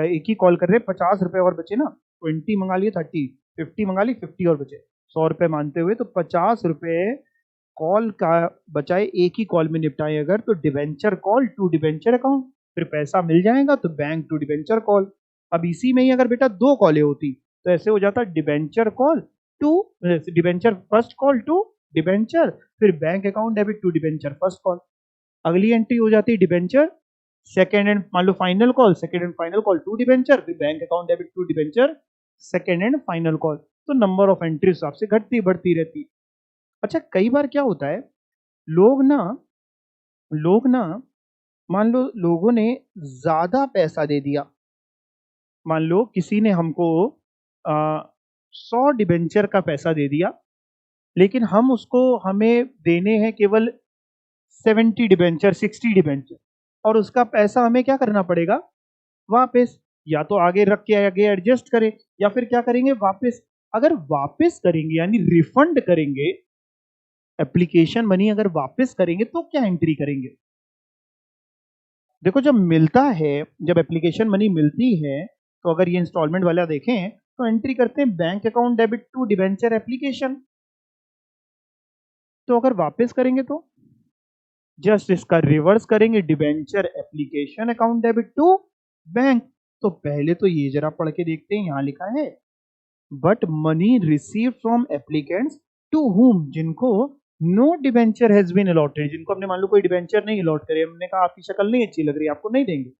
एक ही कॉल कर रहे हैं, 50 रुपए और बचे ना, 20 मंगा लिए 30, 50 मंगा ली 50 और बचे 100 रुपए मानते हुए, तो 50 रुपए कॉल का बचाए, एक ही कॉल में निपटाए अगर, तो debenture call to debenture account, फिर पैसा मिल जाएगा तो बैंक टू डिवेंचर कॉल। अब इसी में ही अगर बेटा दो कॉलें होती तो ऐसे हो जाता debenture call to debenture first call to debenture, फिर bank account debit to debenture first call. अगली एंट्री हो जाती है डिवेंचर सेकेंड एंड, मान लो final call, second and final call to debenture, फिर bank account debit to debenture second and final call. तो number of entry हिसाब से घटती बढ़ती रहती है। अच्छा, कई बार क्या होता है, लोग ना मान लो लोगों ने ज्यादा पैसा दे दिया, मान लो किसी ने हमको 100 डिबेंचर का पैसा दे दिया, लेकिन हमें देने हैं केवल 70 डिबेंचर 60 डिबेंचर, और उसका पैसा हमें क्या करना पड़ेगा वापस, या तो आगे रख के आगे एडजस्ट करें, या फिर क्या करेंगे वापस। अगर वापस करेंगे यानी रिफंड करेंगे, एप्लीकेशन मनी अगर वापस करेंगे तो क्या एंट्री करेंगे। देखो जब मिलता है, जब एप्लीकेशन मनी मिलती है, तो अगर ये इंस्टॉलमेंट वाला देखें तो एंट्री करते हैं bank account debit to debenture application. तो अगर वापस करेंगे तो जस्ट इसका रिवर्स करेंगे, debenture application account debit to bank. तो पहले तो ये जरा पढ़ के देखते हैं, यहां लिखा है but money receive from applicants to whom, जिनको no debenture has been allotted, जिनको हमने मान लो कोई डिबेंचर नहीं अलॉट करे, हमने कहा आपकी शक्ल नहीं अच्छी लग रही, आपको नहीं देंगे,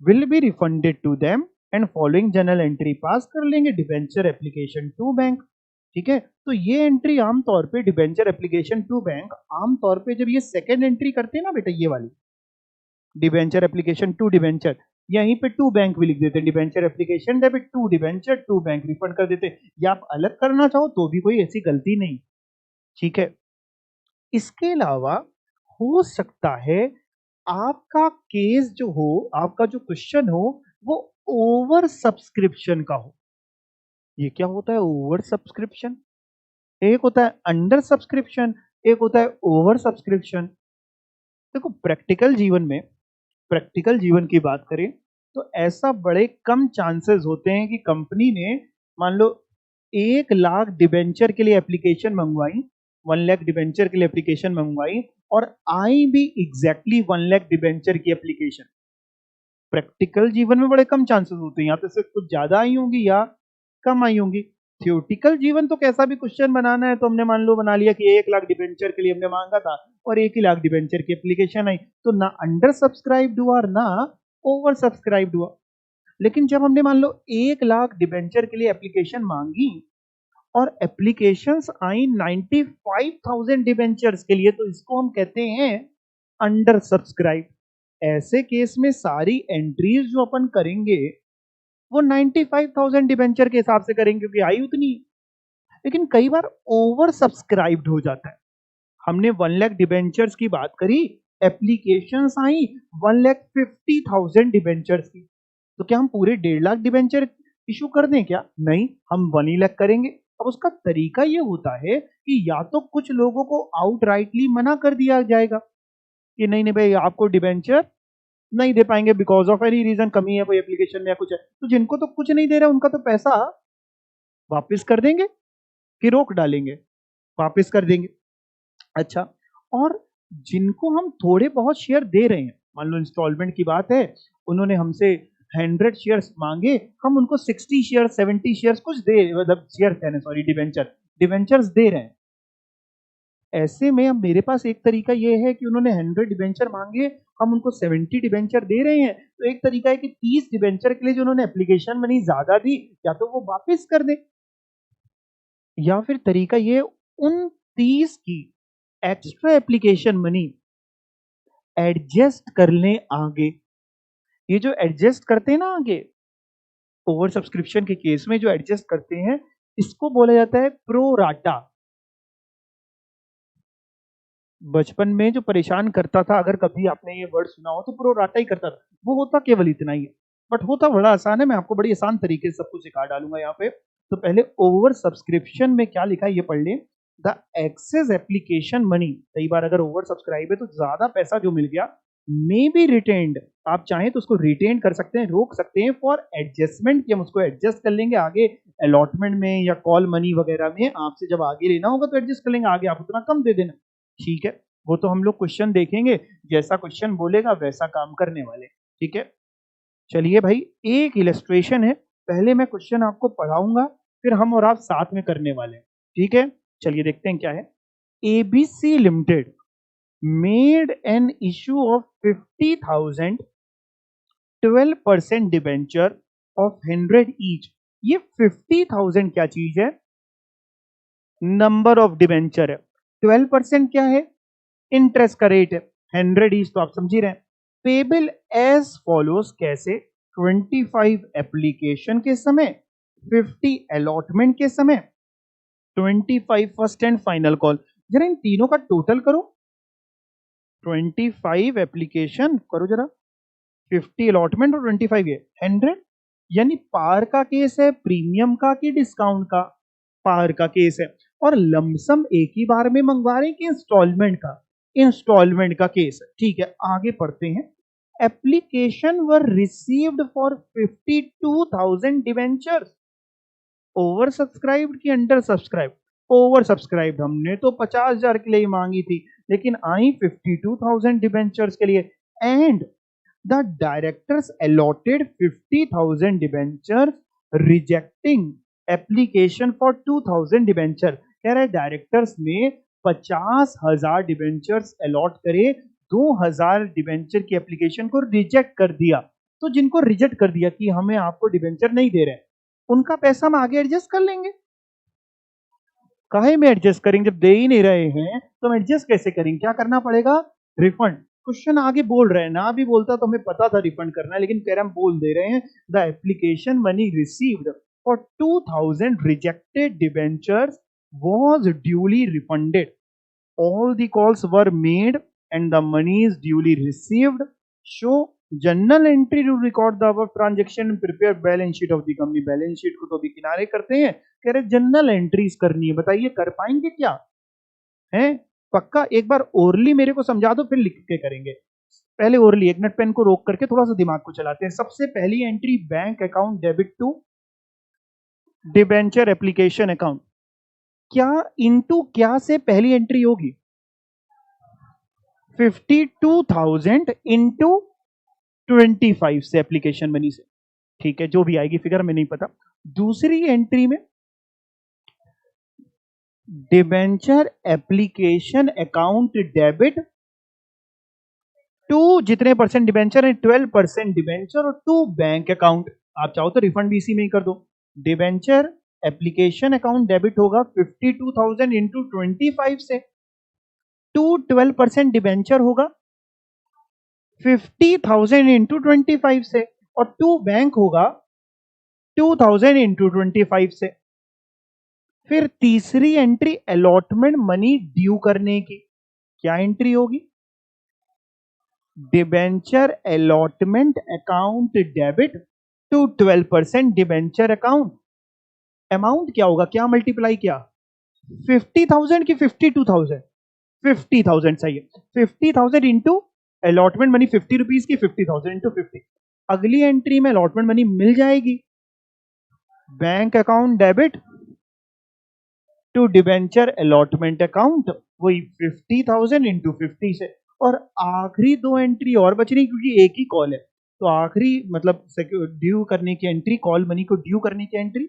will be refunded to them and following general entry pass कर लेंगे डिबेंचर एप्लीकेशन टू बैंक। ठीक है, तो ये एंट्री आमतौर पे डिबेंचर एप्लीकेशन टू बैंक, आमतौर पे जब ये सेकेंड एंट्री करते हैं ना बेटा, ये वाली डिबेंचर एप्लीकेशन टू डिबेंचर, यहीं पे टू बैंक भी लिख देते हैं, debenture application debit to debenture to bank refund कर देते हैं, या आप अलग करना चाहो तो भी कोई ऐसी गलती नहीं। ठीक है, इसके अलावा हो सकता है आपका केस जो हो, आपका जो क्वेश्चन हो वो ओवर सब्सक्रिप्शन का हो। ये क्या होता है ओवर सब्सक्रिप्शन, एक होता है अंडर सब्सक्रिप्शन, एक होता है ओवर सब्सक्रिप्शन। देखो प्रैक्टिकल जीवन की बात करें तो ऐसा बड़े कम चांसेस होते हैं कि कंपनी ने मान लो 1 लाख डिबेंचर के लिए एप्लीकेशन मंगवाई, 1 लाख डिबेंचर के लिए एप्लीकेशन मंगवाई, और आई भी एग्जैक्टली 1 लाख डिबेंचर की एप्लीकेशन। प्रैक्टिकल जीवन में बड़े कम चांसेस होते हैं, या तो सिर्फ कुछ ज्यादा आई होंगी या कम आई होंगी। थ्योरेटिकल जीवन तो कैसा भी क्वेश्चन बनाना है तो हमने मान लो बना लिया कि 1 लाख डिबेंचर के लिए हमने मांगा था और 1 ही लाख डिबेंचर की एप्लीकेशन आई, तो ना अंडर सब्सक्राइब्ड हुआ और ना ओवर सब्सक्राइब्ड हुआ। लेकिन जब हमने मान लो 1 लाख डिबेंचर के लिए एप्लीकेशन मांगी और एप्लीकेशंस आई 95,000 डिबेंचर्स के लिए, तो इसको हम कहते हैं अंडर सब्सक्राइब। ऐसे केस में सारी एंट्रीज जो अपन करेंगे वो 95,000 डिबेंचर के हिसाब से करेंगे क्योंकि आई उतनी है। लेकिन कई बार ओवर सब्सक्राइब्ड हो जाता है, हमने 1 लाख डिबेंचर्स की बात करी, एप्लीकेशंस आई 1,50,000 डिबेंचर्स की, तो क्या हम पूरे 1.5 लाख डिबेंचर इशू कर दें क्या? नहीं, हम 1 ही लाख करेंगे। अब उसका तरीका ये होता है कि या तो कुछ लोगों को आउटराइटली मना कर दिया जाएगा कि नहीं नहीं भाई आपको डिबेंचर नहीं दे पाएंगे बिकॉज ऑफ एनी रीजन, कमी है कोई एप्लीकेशन में या कुछ है, तो जिनको तो कुछ नहीं दे रहा उनका तो पैसा वापस कर देंगे, कि रोक डालेंगे, वापस कर देंगे। अच्छा, और जिनको हम थोड़े बहुत शेयर दे रहे हैं, मान लो इंस्टॉलमेंट की बात है, उन्होंने हमसे 100 शेयर्स मांगे, हम उनको 60 शेयर 70 शेयर्स कुछ दे, मतलब शेयर कहने सॉरी डिवेंचर्स दे रहे हैं। ऐसे में अब मेरे पास एक तरीका ये है कि उन्होंने 100 डिवेंचर मांगे, हम उनको 70 डिवेंचर दे रहे हैं, तो एक तरीका है कि 30 डिवेंचर के लिए जो उन्होंने एप्लीकेशन मनी ज्यादा दी, या तो वो वापस कर दे, या फिर तरीका ये उन 30 की एक्स्ट्रा एप्लीकेशन मनी एडजस्ट कर लें आगे। ये जो एडजस्ट करते हैं ना आगे, ओवर सब्सक्रिप्शन के केस में जो एडजस्ट करते हैं, इसको बोला जाता है प्रो राटा। बचपन में जो परेशान करता था, अगर कभी आपने ये वर्ड सुना हो, तो प्रो राटा ही करता था। वो होता केवल इतना ही है, बट होता बड़ा आसान है। मैं आपको बड़ी आसान तरीके से सब कुछ सिखा डालूंगा यहाँ पे। तो पहले ओवर सब्सक्रिप्शन में क्या लिखा है ये पढ़ लें। द एक्सेस एप्लीकेशन मनी, कई बार अगर ओवर सब्सक्राइब है तो ज्यादा पैसा जो मिल गया, मे बी रिटेन्ड, आप चाहें तो उसको रिटेन कर सकते हैं, रोक सकते हैं फॉर एडजस्टमेंट, कि हम उसको एडजस्ट कर लेंगे आगे अलॉटमेंट में या कॉल मनी वगैरह में। आपसे जब आगे लेना होगा तो एडजस्ट कर लेंगे, आगे आप उतना कम दे देना, ठीक है। वो तो हम लोग क्वेश्चन देखेंगे, जैसा क्वेश्चन बोलेगा वैसा काम करने वाले, ठीक है। चलिए भाई, एक इलस्ट्रेशन है, पहले मैं क्वेश्चन आपको पढ़ाऊंगा, फिर हम और आप साथ में करने वाले हैं, ठीक है। चलिए देखते हैं क्या है। ABC limited made an issue of 50,000 12% debenture of 100 each. ये 50,000 क्या चीज है? नंबर ऑफ डिबेंचर है। 12% क्या है? इंटरेस्ट का रेट है। 100 ईच तो आप समझ ही रहे हैं। पेबल एज फॉलोज, कैसे? 25 एप्लीकेशन के समय, 50 अलॉटमेंट के समय, 25 फर्स्ट एंड फाइनल कॉल। जरा इन तीनों का टोटल करो। 25 एप्लीकेशन करो जरा, 50 अलॉटमेंट और 25 ये 100, यानी पार का केस है, प्रीमियम का कि डिस्काउंट का? पार का केस है। और लमसम एक ही बार में मंगवा रहे हैं कि इंस्टॉलमेंट का? इंस्टॉलमेंट का केस है, ठीक है। आगे पढ़ते हैं। Application were received for 52,000 debentures, over subscribed कि अंडर सब्सक्राइब? ओवर सब्सक्राइब्ड, हमने तो 50,000 के लिए ही मांगी थी, लेकिन आई 52,000 डिवेंचर्स के लिए। And the directors allotted 50,000 debentures, rejecting application for 2,000 debenture. कह रहे डायरेक्टर्स ने 50,000 डिवेंचर्स अलॉट करे, 2,000 डिवेंचर की एप्लीकेशन को रिजेक्ट कर दिया। तो जिनको रिजेक्ट कर दिया कि हमें आपको डिवेंचर नहीं दे रहे, उनका पैसा हम आगे एडजस्ट कर लेंगे। काहे में एडजस्ट करेंगे? जब दे ही नहीं रहे हैं तो हम एडजस्ट कैसे करेंगे? क्या करना पड़ेगा? रिफंड। क्वेश्चन आगे बोल रहे हैं, ना भी बोलता तो हमें पता था रिफंड करना है, लेकिन कह रहे हम बोल दे रहे हैं the application money received for 2,000 rejected debentures was duly refunded. All the calls were made and the money is duly received. Show journal entry to record the above transaction and prepare balance sheet of the company. Balance sheet को तो अभी किनारे करते हैं, कह रहे general entries करनी है। बताइए कर पाएंगे क्या? है पक्का? एक बार ओरली मेरे को समझा दो, फिर लिख के करेंगे। पहले ओरली, एक मिनट पेन को रोक करके थोड़ा सा दिमाग को चलाते हैं। सबसे पहली entry, bank account debit to debenture application account. क्या इनटू क्या से पहली एंट्री होगी? 52,000 इंटू 25 से, एप्लीकेशन मनी से, ठीक है। जो भी आएगी फिगर में नहीं पता। दूसरी एंट्री में debenture application account debit to, जितने परसेंट डिबेंचर है 12% डिबेंचर और 2 बैंक अकाउंट। आप चाहो तो रिफंड भी इसी में ही कर दो। डिबेंचर एप्लीकेशन अकाउंट डेबिट होगा 52,000 इंटू 25 से, टू 12% डिबेंचर होगा 50,000 इंटू 25 से, और 2 बैंक होगा 2,000 इंटू 25 से। फिर तीसरी एंट्री अलॉटमेंट मनी ड्यू करने की, क्या एंट्री होगी? Debenture allotment account debit to 12% debenture account. Amount क्या होगा? क्या मल्टीप्लाई किया? 50,000 की 52,000? 50,000 सही है। 50,000 इंटू अलॉटमेंट मनी 50 रुपीज की, 50,000 इंटू 50। अगली एंट्री में अलॉटमेंट मनी मिल जाएगी, bank account debit to debenture allotment account, वही 50,000 इंटू 50 से। और आखिरी दो एंट्री और बच रही क्योंकि एक ही कॉल है, तो आखिरी मतलब ड्यू करने की एंट्री, कॉल मनी को ड्यू करने की entry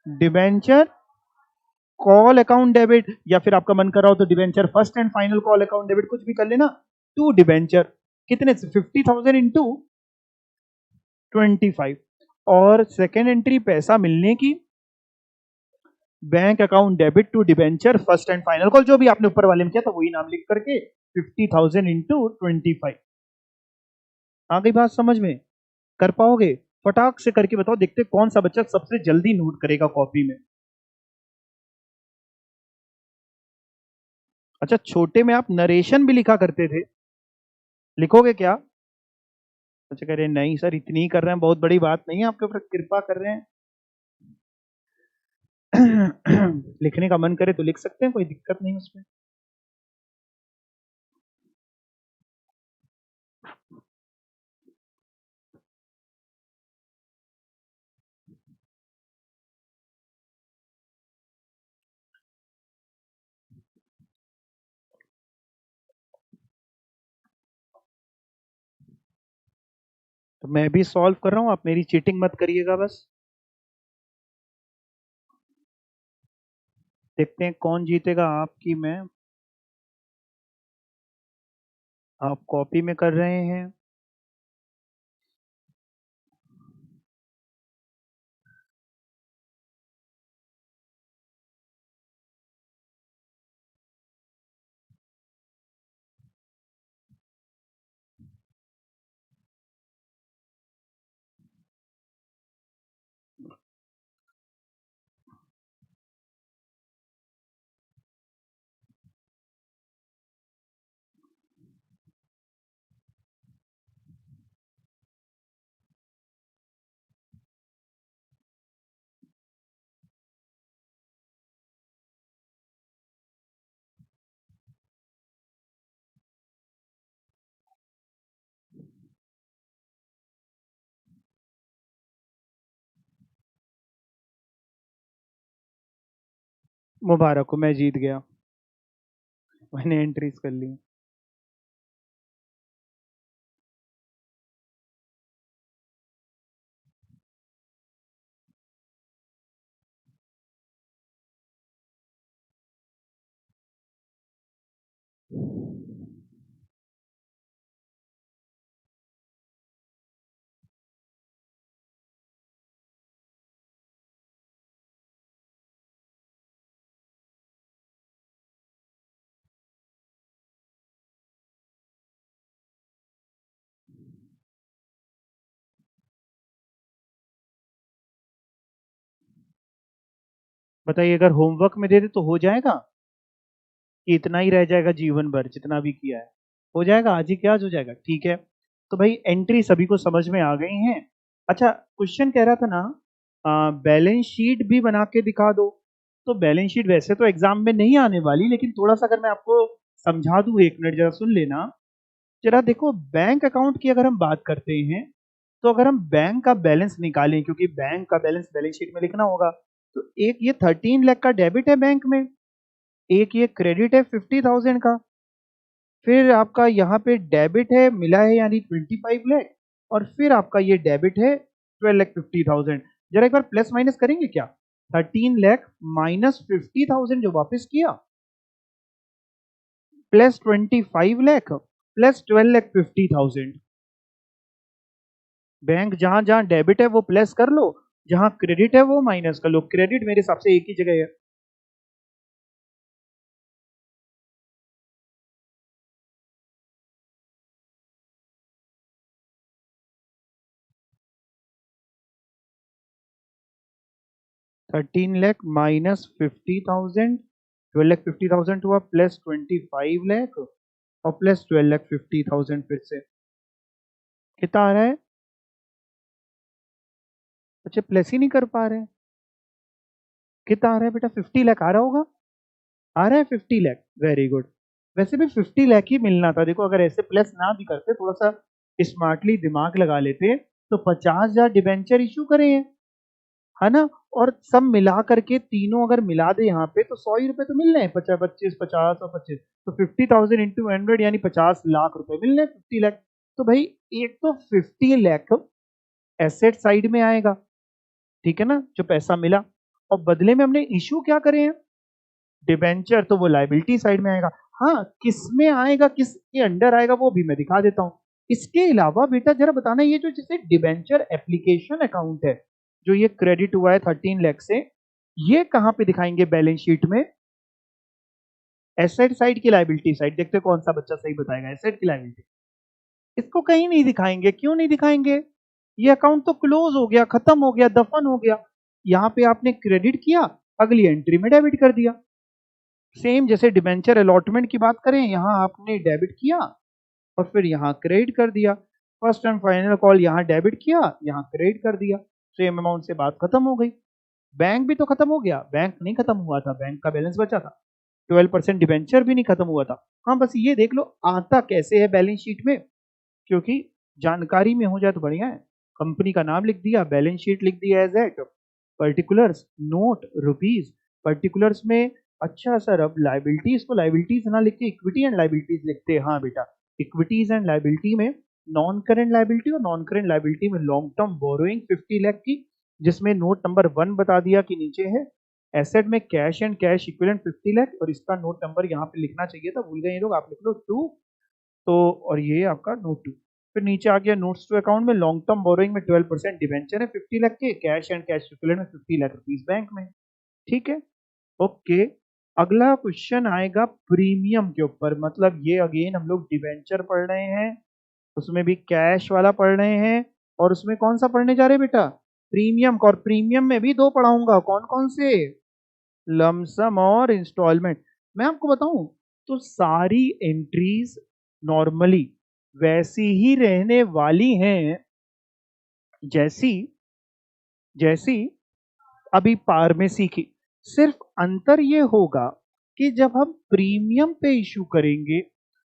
debenture call account debit, या फिर आपका मन कर रहा हो तो debenture first and final call account debit, कुछ भी कर लेना। टू डिबेंचर कितने से 50,000 इंटू 25। और सेकेंड एंट्री पैसा मिलने की, bank account debit to debenture first and final call, जो भी आपने ऊपर वाले में किया था वही नाम लिख करके 50,000 इंटू 25। आ गई बात समझ में? कर पाओगे? फटाक से करके बताओ, देखते कौन सा बच्चा सबसे जल्दी नोट करेगा कॉपी में। अच्छा, छोटे में आप नरेशन भी लिखा करते थे, लिखोगे क्या? अच्छा कह रहे हैं नहीं सर, इतनी ही कर रहे हैं, बहुत बड़ी बात नहीं है, आपके ऊपर कृपा कर रहे हैं। लिखने का मन करे तो लिख सकते हैं, कोई दिक्कत नहीं उसमें। तो मैं भी सॉल्व कर रहा हूं, आप मेरी चीटिंग मत करिएगा बस। देखते हैं कौन जीतेगा, आपकी मैं। आप कॉपी में कर रहे हैं। मुबारक हो, मैं जीत गया, मैंने एंट्रीज कर ली। बताइए, अगर होमवर्क में दे दे तो हो जाएगा कि इतना ही रह जाएगा जीवन भर जितना भी किया है? हो जाएगा, आज ही क्या आज हो जाएगा, ठीक है। तो भाई एंट्री सभी को समझ में आ गई हैं। अच्छा, क्वेश्चन कह रहा था ना, बैलेंस शीट भी बना के दिखा दो। तो बैलेंस शीट वैसे तो एग्जाम में नहीं आने वाली, लेकिन थोड़ा सा अगर मैं आपको समझा दूं, एक मिनट जरा सुन लेना। जरा देखो, बैंक अकाउंट की अगर हम बात करते हैं, तो अगर हम बैंक का बैलेंस निकालें, क्योंकि बैंक का बैलेंस बैलेंस शीट में लिखना होगा, तो एक ये 13 लाख का डेबिट है बैंक में, एक ये क्रेडिट है 50,000 का, फिर आपका यहाँ पे डेबिट है मिला है यानी 25 लाख, और फिर आपका ये डेबिट है 12,50,000। जरा एक बार प्लस माइनस करेंगे क्या? 13 लाख माइनस 50,000 जो वापस किया, प्लस 25 लाख प्लस 12,50,000। बैंक जहां जहां डेबिट है वो प्लस कर लो, जहां क्रेडिट है वो माइनस कर लो। क्रेडिट मेरे हिसाब से एक ही जगह है। 13 लाख माइनस 50,000, 12,50,000 हुआ, प्लस 25 लाख और प्लस 12,50,000 फिर से। कितना आ रहा है? अच्छा, प्लस ही नहीं कर पा रहे हैं। कितना आ रहा है बेटा? 50 लाख आ रहा होगा? आ रहा है 50 लाख, वेरी गुड। वैसे भी 50 लाख ही मिलना था। देखो, अगर ऐसे प्लस ना भी करते, थोड़ा सा स्मार्टली दिमाग लगा लेते, तो 50,000 डिबेंचर इशू करे हैं, है ना। और सब मिला करके तीनों अगर मिला दे यहाँ पे तो 100 ही रुपए तो मिल रहे हैं, 50 25 50 और 25, तो 50,000 इंटू 100 यानी 50 लाख रुपए मिल रहे हैं, 50 लाख। तो भाई एक तो 50 लाख एसेट साइड में आएगा, ठीक है ना, जो पैसा मिला, और बदले में हमने इशू क्या करे हैं, डिबेंचर, तो वो लाइबिलिटी साइड में आएगा। हाँ, किस में आएगा, किसके अंडर आएगा वो भी मैं दिखा देता हूं। इसके अलावा बेटा जरा बताना, ये जो जैसे डिबेंचर एप्लीकेशन अकाउंट है, जो ये क्रेडिट हुआ है 13 लाख से, ये कहां पे दिखाएंगे बैलेंस शीट में, एसेट साइड की लाइबिलिटी साइड। देखते कौन सा बच्चा सही बताएगा, एसेट की लाइबिलिटी। इसको कहीं नहीं दिखाएंगे, क्यों नहीं दिखाएंगे, ये अकाउंट तो क्लोज हो गया, खत्म हो गया, दफन हो गया। यहां पे आपने क्रेडिट किया, अगली एंट्री में डेबिट कर दिया। सेम जैसे डिबेंचर अलॉटमेंट की बात करें, यहां आपने डेबिट किया और फिर यहां क्रेडिट कर दिया। फर्स्ट एंड फाइनल कॉल, यहां डेबिट किया, यहां क्रेडिट कर दिया, सेम अमाउंट से बात खत्म हो गई। बैंक भी तो खत्म हो गया, बैंक नहीं खत्म हुआ था, बैंक का बैलेंस बचा था। 12% डिबेंचर भी नहीं खत्म हुआ था। हाँ, बस ये देख लो आता कैसे है बैलेंस शीट में, क्योंकि जानकारी में हो जाए तो बढ़िया है। कंपनी का नाम लिख दिया, बैलेंस शीट लिख दिया as at, particulars note rupees, particulars में। अच्छा सर, अब लाइबिलिटीज को लाइबिलिटीज ना लिख के इक्विटी एंड लाइबिलिटीज लिखते हैं। हाँ बेटा, इक्विटीज एंड लाइबिलिटी में नॉन करेंट लाइबिलिटी, और नॉन करेंट लाइबिलिटी में लॉन्ग टर्म बोरोइंग 50 लाख की, जिसमें नोट नंबर 1 बता दिया कि नीचे है। एसेट में cash and cash equivalent 50 lakh, और इसका नोट नंबर यहाँ पे लिखना चाहिए था, भूल गए ये लोग, आप लिख लो 2। तो और ये आपका नोट 2। फिर नीचे आ गया नोट्स टू अकाउंट में, लॉन्ग टर्म बोरोइंग में 12% डिबेंचर है 50 लाख के, कैश एंड कैश इक्विवेलेंट में 50 लाख रुपीस बैंक में। ठीक है, ओके। अगला क्वेश्चन आएगा प्रीमियम के ऊपर, मतलब ये अगेन हम लोग डिबेंचर पढ़ रहे हैं, उसमें भी कैश वाला पढ़ रहे हैं, और उसमें कौन सा पढ़ने जा रहे हैं बेटा, प्रीमियम। और प्रीमियम में भी दो पढ़ाऊंगा, कौन कौन से, लमसम और इंस्टॉलमेंट। मैं आपको बताऊं तो सारी एंट्रीज नॉर्मली वैसी ही रहने वाली हैं जैसी जैसी अभी पार में सीखी। सिर्फ अंतर ये होगा कि जब हम प्रीमियम पे इशू करेंगे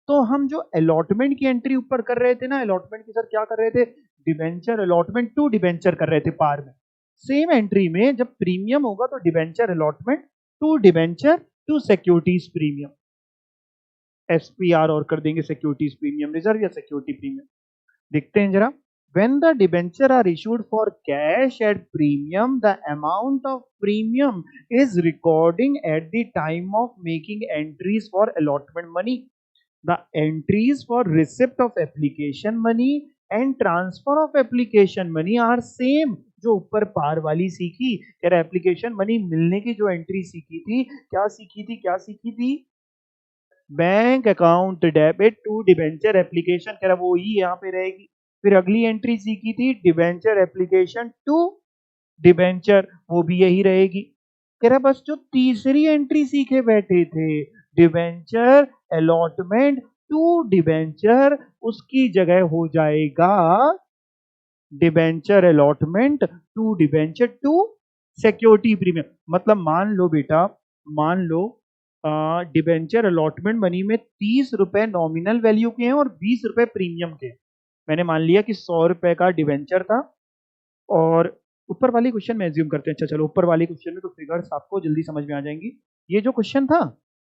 तो हम जो अलॉटमेंट की एंट्री ऊपर कर रहे थे ना, अलॉटमेंट की सर क्या कर रहे थे, डिबेंचर अलॉटमेंट टू डिबेंचर कर रहे थे पार में। सेम एंट्री में जब प्रीमियम होगा तो debenture allotment to debenture to securities premium, SPR और कर देंगे सिक्योरिटीज प्रीमियम रिजर्व या सिक्योरिटी प्रीमियम। देखते हैं जरा, when the debenture are issued for cash at premium, the amount of premium is recording at the time of making entries for allotment money. The entries for receipt of application money and transfer of application money are same। जो ऊपर पार वाली सीखी, कह रहा application money मिलने की जो entry सीखी थी, क्या सीखी थी, bank account debit to debenture application, कह रहा वो ही यहाँ पे रहेगी। फिर अगली एंट्री सीखी थी डिबेंचर एप्लीकेशन टू डिबेंचर, वो भी यही रहेगी। कह रहा बस जो तीसरी एंट्री सीखे बैठे थे, डिबेंचर अलॉटमेंट टू डिबेंचर, उसकी जगह हो जाएगा debenture allotment to debenture to security premium. मतलब मान लो बेटा, मान लो डिबेंचर अलॉटमेंट मनी में 30 रुपए नॉमिनल वैल्यू के हैं और 20 रुपए प्रीमियम के। मैंने मान लिया कि 100 रुपए का डिबेंचर था, और ऊपर वाले क्वेश्चन में एज्यूम करते हैं। अच्छा चलो, ऊपर वाले क्वेश्चन में तो फिगर्स आपको जल्दी समझ में आ जाएंगी। ये जो क्वेश्चन था,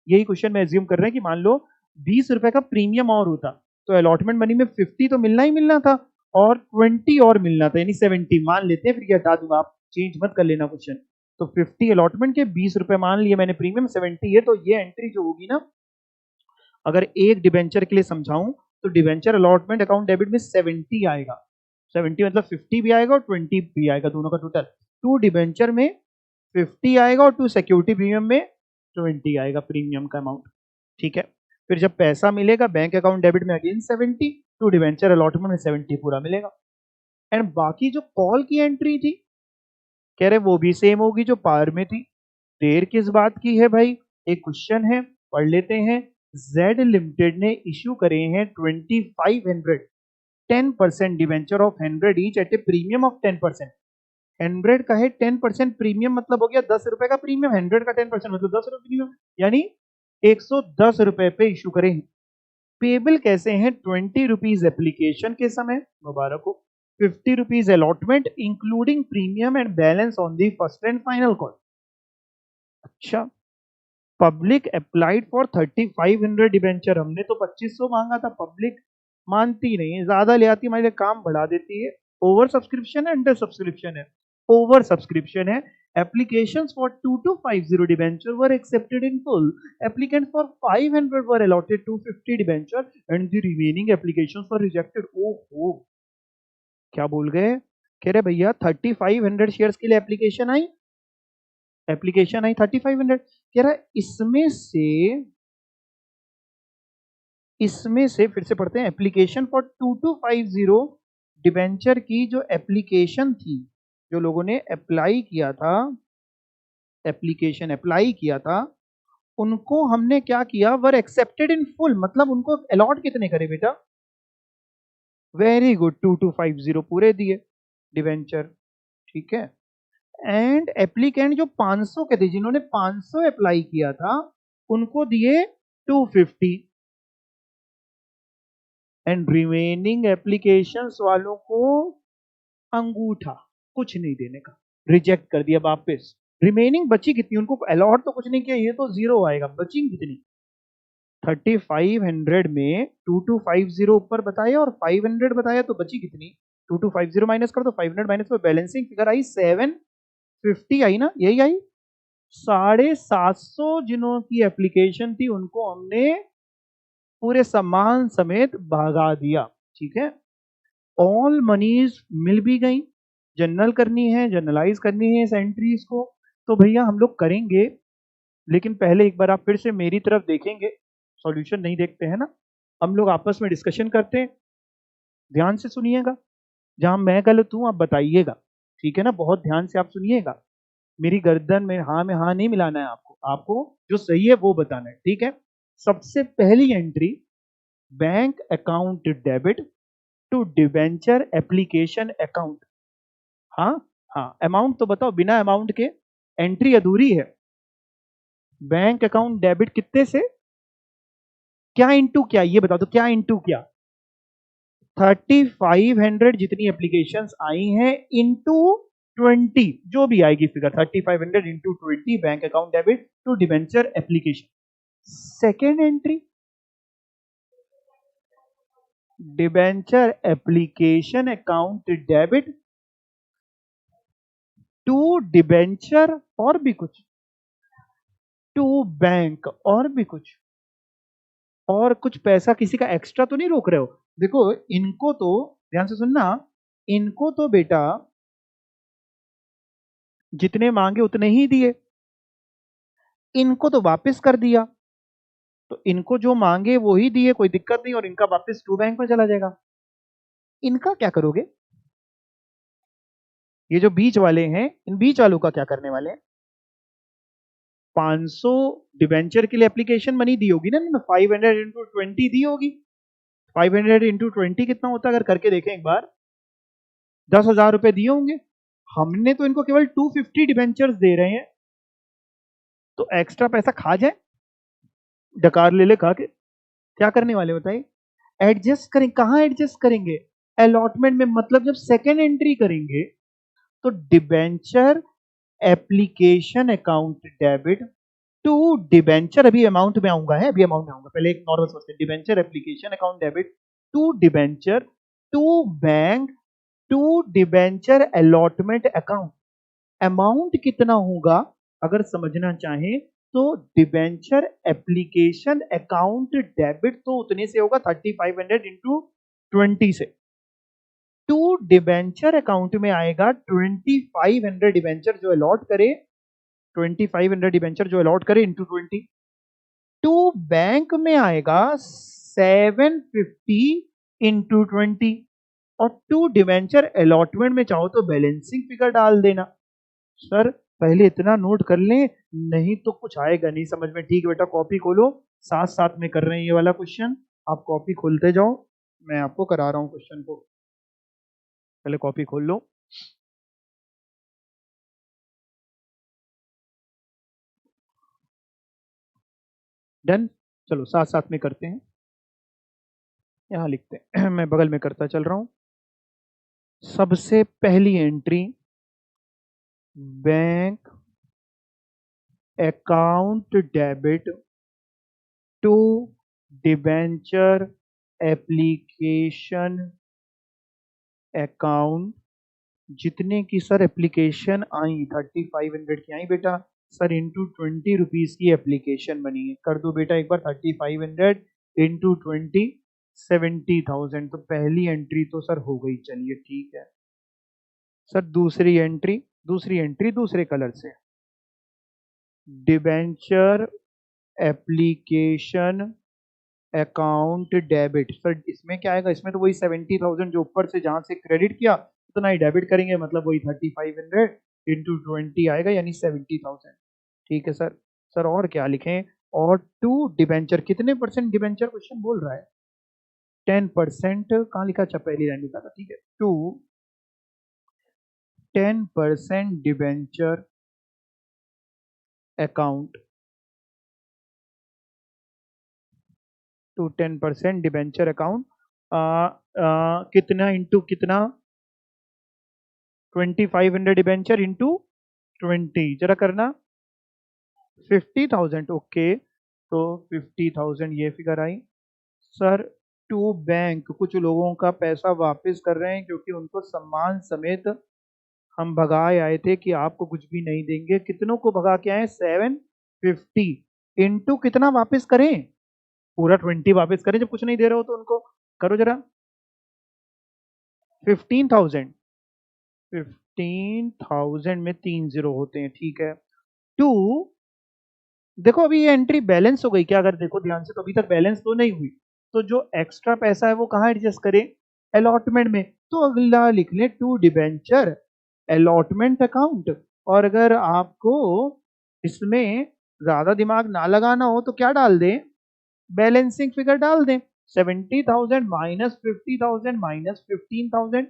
यही क्वेश्चन में एज्यूम कर रहे हैं कि मान लो 20 रुपए का प्रीमियम और होता तो अलॉटमेंट मनी में 50 तो मिलना ही मिलना था, और 20 और मिलना था, यानी 70 मान लेते हैं, फिर ये हटा दूंगा, आप चेंज मत कर लेना क्वेश्चन। तो 50 अलॉटमेंट के 20 रुपए मान लिए मैंने, प्रीमियम 70 है, तो ये एंट्री जो होगी ना, अगर एक डिबेंचर के लिए समझाऊं तो डिबेंचर अलॉटमेंट अकाउंट डेबिट में 70 आएगा। 70 मतलब 50 भी आएगा और 20 भी आएगा, दोनों का टोटल। टू डिबेंचर में 50 आएगा और टू सिक्योरिटी प्रीमियम में 20 आएगा प्रीमियम का अमाउंट। ठीक है, फिर जब पैसा मिलेगा बैंक अकाउंट डेबिट में अगेन 70, टू डिबेंचर अलॉटमेंट में 70 पूरा मिलेगा। एंड बाकी जो कॉल की एंट्री थी, कह रहे वो भी सेम होगी जो पार में थी। देर किस बात की है भाई, एक क्वेश्चन है, पढ़ लेते हैं। जेड लिमिटेड ने इश्यू करे हैं 2500 10% debenture of 100 each eight A premium of 10%। 100 का है 10% प्रीमियम, मतलब हो गया 10 रुपए का प्रीमियम, 100 का 10% मतलब 10 रुपए प्रीमियम, यानी 110 रुपए पे इशू करें। पेबल कैसे हैं, 20 रुपीज एप्लीकेशन के समय, मुबारक हो, ₹50 allotment including premium and balance on the first and final call. अच्छा, पब्लिक अप्लाइड फॉर 3500 डिबेंचर, हमने तो 2500 मांगा था, पब्लिक मानती नहीं है, ज्यादा ले आती, हमारे लिए काम बढ़ा देती है। ओवर सब्सक्रिप्शन है, अंडर सब्सक्रिप्शन है? ओवर सब्सक्रिप्शन है। Applications for 2250 debenture were accepted in full. Applicants for 500 were allotted 250 debenture and the remaining applications were rejected. ओहो, क्या बोल गए? कह रहे भैया 3500 शेयर्स के लिए एप्लीकेशन आई, 3500। कह रहा इसमें से फिर से पढ़ते हैं। एप्लीकेशन फॉर 2250 डिबेंचर की जो एप्लीकेशन थी, जो लोगों ने अप्लाई किया था, एप्लीकेशन अप्लाई किया था, उनको हमने क्या किया? वर एक्सेप्टेड इन फुल, मतलब उनको अलॉट कितने करे बेटा? वेरी गुड, 2250 पूरे दिए डिवेंचर, ठीक है। एंड एप्लीकेंट जो 500 के थे, जिन्होंने 500 अप्लाई किया था, उनको दिए 250 एंड रिमेनिंग एप्लीकेशंस वालों को अंगूठा, कुछ नहीं देने का, रिजेक्ट कर दिया वापस। रिमेनिंग बची कितनी? उनको अलॉट तो कुछ नहीं किया, ये तो जीरो आएगा, बची कितनी? 3500 में 2250 ऊपर बताया और 500 बताया, तो बची कितनी? 2250 माइनस कर दो, 500 माइनस में बैलेंसिंग फिगर आई 750 आई ना, यही आई। 750 जिन्हों की एप्लीकेशन थी, उनको हमने पूरे सम्मान समेत भागा दिया, ठीक है। ऑल मनीज मिल भी गई, जनरल करनी है, जनरलाइज करनी है इस एंट्रीज को, तो भैया हम लोग करेंगे, लेकिन पहले एक बार आप फिर से मेरी तरफ देखेंगे, सॉल्यूशन नहीं देखते हैं ना, हम लोग आपस में डिस्कशन करते हैं, ध्यान से सुनिएगा, जहां मैं गलत हूं आप बताइएगा, ठीक है ना, बहुत ध्यान से आप सुनिएगा, मेरी गर्दन में हाँ नहीं मिलाना है आपको, आपको जो सही है वो बताना है, ठीक है। सबसे पहली entry, bank account debit to debenture application account. हाँ हाँ, अमाउंट तो बताओ, बिना अमाउंट के एंट्री अधूरी है। बैंक अकाउंट डेबिट कितने से, क्या इंटू क्या, ये बता दो, क्या इंटू क्या? 3500 जितनी एप्लीकेशंस आई हैं इंटू 20, जो भी आएगी figure, 3500 into 20 bank account debit to debenture application. Second entry, debenture application account debit to debenture और भी कुछ, टू बैंक और भी कुछ, और कुछ पैसा किसी का एक्स्ट्रा तो नहीं रोक रहे हो? देखो इनको तो ध्यान से सुनना, इनको तो बेटा जितने मांगे उतने ही दिए, इनको तो वापस कर दिया, तो इनको जो मांगे वो ही दिए, कोई दिक्कत नहीं, और इनका वापस टू बैंक में चला जाएगा। इनका क्या करोगे? ये जो बीच वाले हैं, इन बीच वालों का क्या करने वाले हैं? 500 डिवेंचर के लिए एप्लीकेशन मनी दी होगी ना, 500 इंटू 20 दी होगी। 500 इंटू 20 कितना होता है, अगर करके देखें एक बार, 10,000 रुपए दिए होंगे। हमने तो इनको केवल 250 डिवेंचर्स दे रहे हैं, तो एक्स्ट्रा पैसा खा जाए, डकार ले ले खा के, क्या करने वाले बताइए? एडजस्ट करें, कहां एडजस्ट करेंगे? अलॉटमेंट में, मतलब जब सेकेंड एंट्री करेंगे तो debenture application account debit to debenture, अभी अमाउंट में आऊंगा, है अभी अमाउंट में आऊंगा, पहले एक नॉर्मल सोचते हैं, debenture application account debit to debenture to bank to debenture allotment account. Amount कितना होगा अगर समझना चाहें तो, डिबेंचर एप्लीकेशन अकाउंट डेबिट तो उतने से होगा 3500 इंटू 20 से, टू डिबेंचर अकाउंट में आएगा 2500 डिबेंचर जो अलॉट करे, 2500 डिबेंचर जो अलॉट करे इंटू 20, टू बैंक में आएगा 750 इंटू 20, और टू डिवेंचर अलॉटमेंट में चाहो तो बैलेंसिंग फिगर डाल देना। सर पहले इतना नोट कर लें, नहीं तो कुछ आएगा नहीं समझ में। ठीक है बेटा, कॉपी खोलो, साथ साथ में कर रहे हैं ये वाला क्वेश्चन, आप कॉपी खोलते जाओ, मैं आपको करा रहा हूं क्वेश्चन को, पहले कॉपी खोल लो। डन, चलो साथ साथ में करते हैं, यहां लिखते हैं मैं बगल में करता चल रहा हूं। सबसे पहली entry bank account debit to debenture application account. जितने की सर एप्लीकेशन आई 3500 की आई बेटा सर, इंटू 20 रुपीज की एप्लीकेशन बनी है। कर दो बेटा एक बार 3500 इंटू 20, 70,000। तो पहली एंट्री तो सर हो गई, चलिए ठीक है सर। दूसरी एंट्री दूसरे कलर से, debenture application account debit. Sir इसमें क्या आएगा, इसमें तो वही 70,000 जो ऊपर से जहां से क्रेडिट किया उतना ही डेबिट करेंगे, मतलब वही 3500 इंटू 20 आएगा, यानी 70,000। ठीक है सर। सर और क्या लिखें, और टू डिबेंचर, कितने परसेंट डिबेंचर क्वेश्चन बोल रहा है, 10%। कहाँ लिखा, अच्छा पहली लाइन लिखा था, ठीक है। To 10% debenture account, to 10% debenture account, कितना इंटू कितना, 2500 डिबेंचर इंटू 20, जरा करना 50,000। ओके, तो 50,000 ये फिगर आई सर। टू बैंक, कुछ लोगों का पैसा वापस कर रहे हैं क्योंकि उनको सम्मान समेत हम भगाए आए थे कि आपको कुछ भी नहीं देंगे। कितनों को भगा के आए, 750 इंटू कितना वापस करें, पूरा 20 वापस करें जब कुछ नहीं दे रहे हो तो उनको। करो जरा 15,000, 15,000 में 3 जीरो होते हैं, ठीक है। टू, देखो अभी ये एंट्री बैलेंस हो गई क्या, अगर देखो ध्यान से तो अभी तक बैलेंस तो नहीं हुई। तो जो एक्स्ट्रा पैसा है वो कहाँ एडजस्ट करें, अलॉटमेंट में। तो अगला लिख लें टू डिबेंचर अलॉटमेंट अकाउंट। और अगर आपको इसमें ज्यादा दिमाग ना लगाना हो तो क्या डाल दें, बैलेंसिंग फिगर डाल दें। 70,000 माइनस 50,000 माइनस 15,000,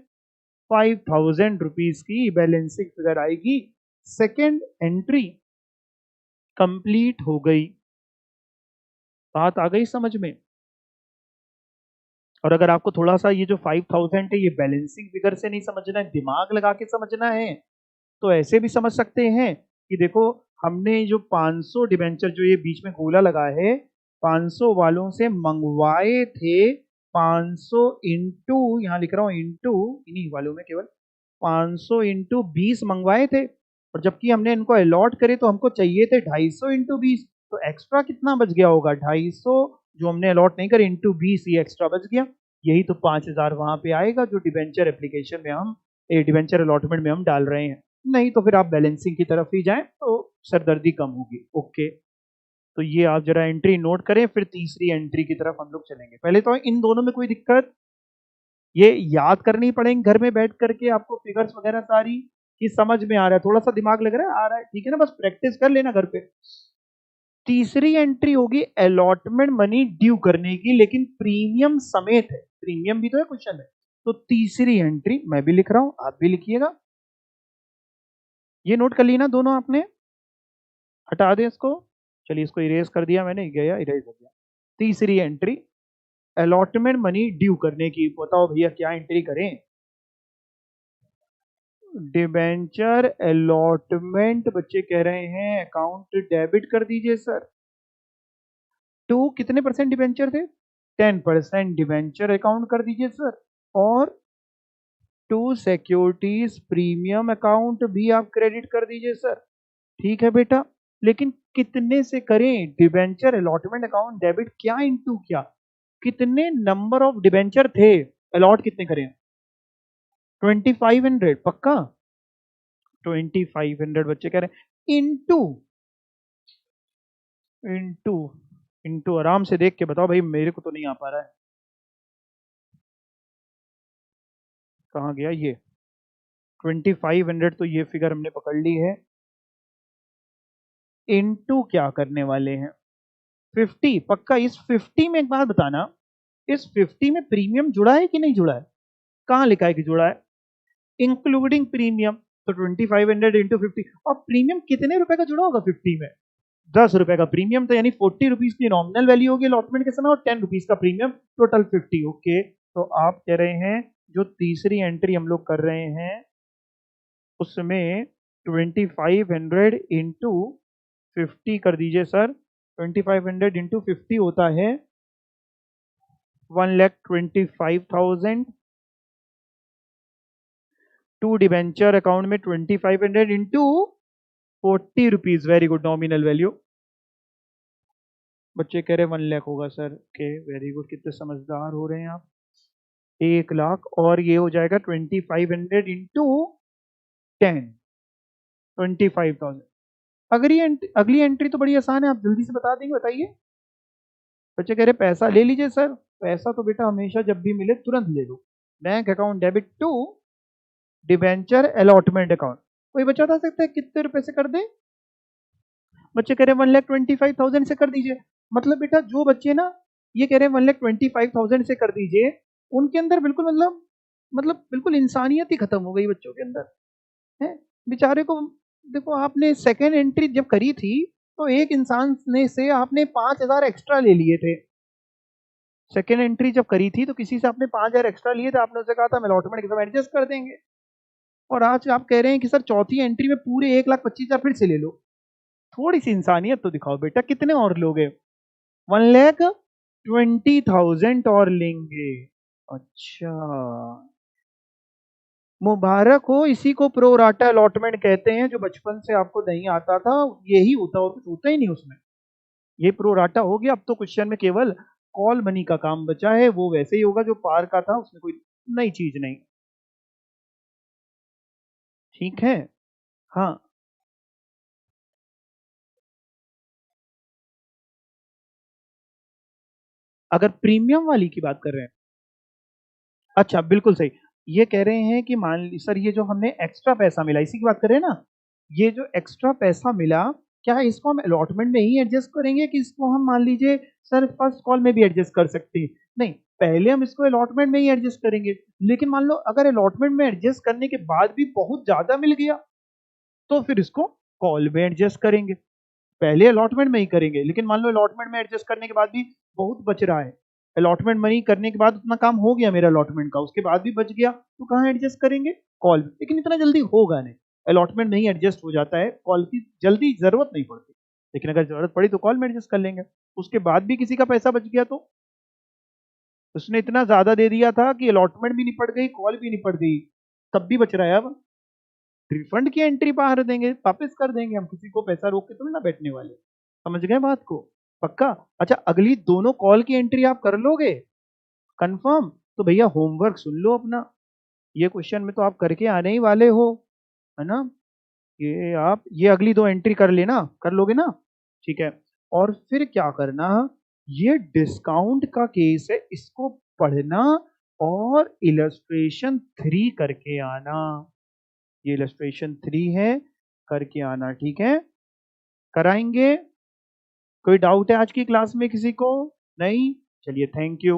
5,000 रुपीज की बैलेंसिंग फिगर आएगी। सेकेंड एंट्री कंप्लीट हो गई। बात आ गई समझ में। और अगर आपको थोड़ा सा ये जो 5,000 है ये बैलेंसिंग फिगर से नहीं समझना है, दिमाग लगा के समझना है, तो ऐसे भी समझ सकते हैं कि देखो हमने जो 500 डिबेंचर जो ये बीच में गोला लगा है 500 वालों से मंगवाए थे, 500 इंटू, यहां लिख रहा हूं इंटू, इन्हीं वालों में केवल 500 इंटू 20 मंगवाए थे। और जबकि हमने इनको अलॉट करे तो हमको चाहिए थे 250 इंटू 20, तो एक्स्ट्रा कितना बच गया होगा, 250 जो हमने अलॉट नहीं करे इंटू 20, ये एक्स्ट्रा बच गया। यही तो 5,000 वहां पे आएगा जो डिबेंचर एप्लीकेशन में हम, डिबेंचर अलॉटमेंट में हम डाल रहे हैं। नहीं तो फिर आप बैलेंसिंग की तरफ ही जाएं तो सरदर्दी कम होगी। ओके, तो ये आप जरा एंट्री नोट करें, फिर तीसरी एंट्री की तरफ हम लोग चलेंगे। पहले तो इन दोनों में कोई दिक्कत, ये याद करनी पड़ेंगे घर में बैठ करके आपको फिगर्स वगैरह सारी, कि समझ में आ रहा है, थोड़ा सा दिमाग लग रहा है, आ रहा है, ठीक है ना, बस प्रैक्टिस कर लेना घर पे। तीसरी एंट्री होगी अलॉटमेंट मनी ड्यू करने की, लेकिन प्रीमियम समेत है, प्रीमियम भी तो है क्वेश्चन में। तो तीसरी एंट्री मैं भी लिख रहा हूं, आप भी लिखिएगा। ये नोट कर ली ना दोनों आपने, हटा दें इसको, चलिए इसको इरेज कर दिया मैंने, गया इरेज हो गया। तीसरी एंट्री अलॉटमेंट मनी ड्यू करने की, बताओ भैया क्या एंट्री करें, डिबेंचर अलॉटमेंट, बच्चे कह रहे हैं अकाउंट डेबिट कर दीजिए सर। टू कितने परसेंट डिबेंचर थे, 10% डिबेंचर अकाउंट कर दीजिए सर। और टू सिक्योरिटीज प्रीमियम अकाउंट भी आप क्रेडिट कर दीजिए सर। ठीक है बेटा, लेकिन कितने से करें, डिबेंचर अलॉटमेंट अकाउंट डेबिट क्या इंटू क्या, कितने नंबर ऑफ डिबेंचर थे, अलॉट कितने करें, 2500 पक्का, 2500 बच्चे कह रहे हैं, इंटू इंटू इंटू आराम से देख के बताओ भाई, मेरे को तो नहीं आ पा रहा है, कहाँ गया ये 2500, तो ये फिगर हमने पकड़ ली है। इंटू क्या करने वाले हैं, 50 पक्का। इस 50 में एक बात बताना, इस 50 में प्रीमियम जुड़ा है कि नहीं जुड़ा है, कहाँ लिखा है कि जुड़ा है, इंक्लूडिंग प्रीमियम। तो 2500 इंटू 50, और प्रीमियम कितने रुपए का जुड़ा होगा 50 में, 10 रुपए का प्रीमियम, तो यानी 40 रुपीज की नॉमिनल वैल्यू होगी अलॉटमेंट के समय और 10 रुपीज का प्रीमियम, टोटल 50। ओके, तो आप कह रहे हैं जो तीसरी एंट्री हम लोग कर रहे हैं उसमें 2500 इंटू 50 कर दीजिए सर। 2500 इंटू 50 होता है 1,25,000। टू डिबेंचर अकाउंट में 2500 into 40 rupees, very good, nominal value. बच्चे कह रहे 1 लाख होगा सर, ओके वेरी गुड, कितने समझदार हो रहे हैं आप। 1 लाख और ये हो जाएगा 2500 इंटू 10, 25,000। अगली एंट्री तो बड़ी आसान है, आप जल्दी से बता देंगे, बताइए। बच्चे कह रहे पैसा ले लीजिए सर। पैसा तो बेटा हमेशा जब भी मिले तुरंत ले लो। Bank account debit to debenture allotment account. कोई बच्चा बता सकता है कितने रुपए से कर दे? बच्चे कह रहे 1,25,000 से कर दीजिए। मतलब बेटा जो बच्चे ना ये कह रहे हैं 1,25,000 से कर दीजिए, उनके अंदर बिल्कुल मतलब बिल्कुल इंसानियत ही खत्म हो गई बच्चों के अंदर है। बेचारे को देखो, आपने सेकेंड एंट्री जब करी थी तो एक इंसान ने से आपने 5,000 एक्स्ट्रा ले लिए थे। सेकेंड एंट्री जब करी थी तो किसी से आपने 5,000 एक्स्ट्रा लिए थे, आपने उसे कहा था हम अलॉटमेंट के साथ एडजस्ट कर देंगे। और आज आप कह रहे हैं कि सर चौथी एंट्री में पूरे 1,25,000 फिर से ले लो। थोड़ी सी इंसानियत तो दिखाओ बेटा, कितने और लोगे? 1,20,000 और लेंगे। अच्छा, मुबारक हो, इसी को प्रो राटा अलॉटमेंट कहते हैं, जो बचपन से आपको नहीं आता था यही होता, और कुछ होता ही नहीं उसमें। ये प्रो राटा हो गया। अब तो क्वेश्चन में केवल कॉल मनी का काम बचा है, वो वैसे ही होगा जो पार का था, उसमें कोई नई चीज नहीं। ठीक है, हाँ। अगर प्रीमियम वाली की बात कर रहे हैं, अच्छा बिल्कुल सही। ये कह रहे हैं कि मान ली सर, ये जो हमने एक्स्ट्रा पैसा मिला इसी की बात कर रहे हैं ना, ये जो एक्स्ट्रा पैसा मिला, क्या इसको हम अलॉटमेंट में ही एडजस्ट करेंगे कि इसको हम मान लीजिए सर फर्स्ट कॉल में भी एडजस्ट कर सकते हैं? नहीं, पहले हम इसको अलॉटमेंट में ही एडजस्ट करेंगे। लेकिन मान लो अगर अलॉटमेंट में एडजस्ट करने के बाद भी बहुत ज्यादा मिल गया तो फिर इसको कॉल में एडजस्ट करेंगे। पहले अलॉटमेंट में ही करेंगे, लेकिन मान लो अलॉटमेंट में एडजस्ट करने के बाद भी बहुत बच रहा है, अलॉटमेंट मनी करने के बाद उतना काम हो गया मेरा अलॉटमेंट का, उसके बाद भी बच गया, तो कहाँ एडजस्ट करेंगे? कॉल। लेकिन इतना जल्दी होगा नहीं, अलॉटमेंट में ही एडजस्ट हो जाता है, कॉल की जल्दी जरूरत नहीं पड़ती। लेकिन अगर जरूरत पड़ी तो कॉल में एडजस्ट कर लेंगे। उसके बाद भी किसी का पैसा बच गया तो उसने इतना ज्यादा दे दिया था कि अलॉटमेंट भी निपट गई, कॉल भी निपट गई, तब भी बच रहा है। अब रिफंड की एंट्री बाहर देंगे, वापस कर देंगे, हम किसी को पैसा रोक के तो ना बैठने वाले। समझ गए बात को? पक्का? अच्छा, अगली दोनों कॉल की एंट्री आप कर लोगे कंफर्म? तो भैया होमवर्क सुन लो अपना, ये क्वेश्चन में तो आप करके आने ही वाले हो, है ना? ये आप ये अगली दो एंट्री कर लेना, कर लोगे ना? ठीक है। और फिर क्या करना, ये डिस्काउंट का केस है, इसको पढ़ना और इलस्ट्रेशन 3 करके आना। ये इलस्ट्रेशन 3 है, करके आना, ठीक है? कराएंगे? कोई डाउट है आज की क्लास में किसी को? नहीं? चलिए, थैंक यू।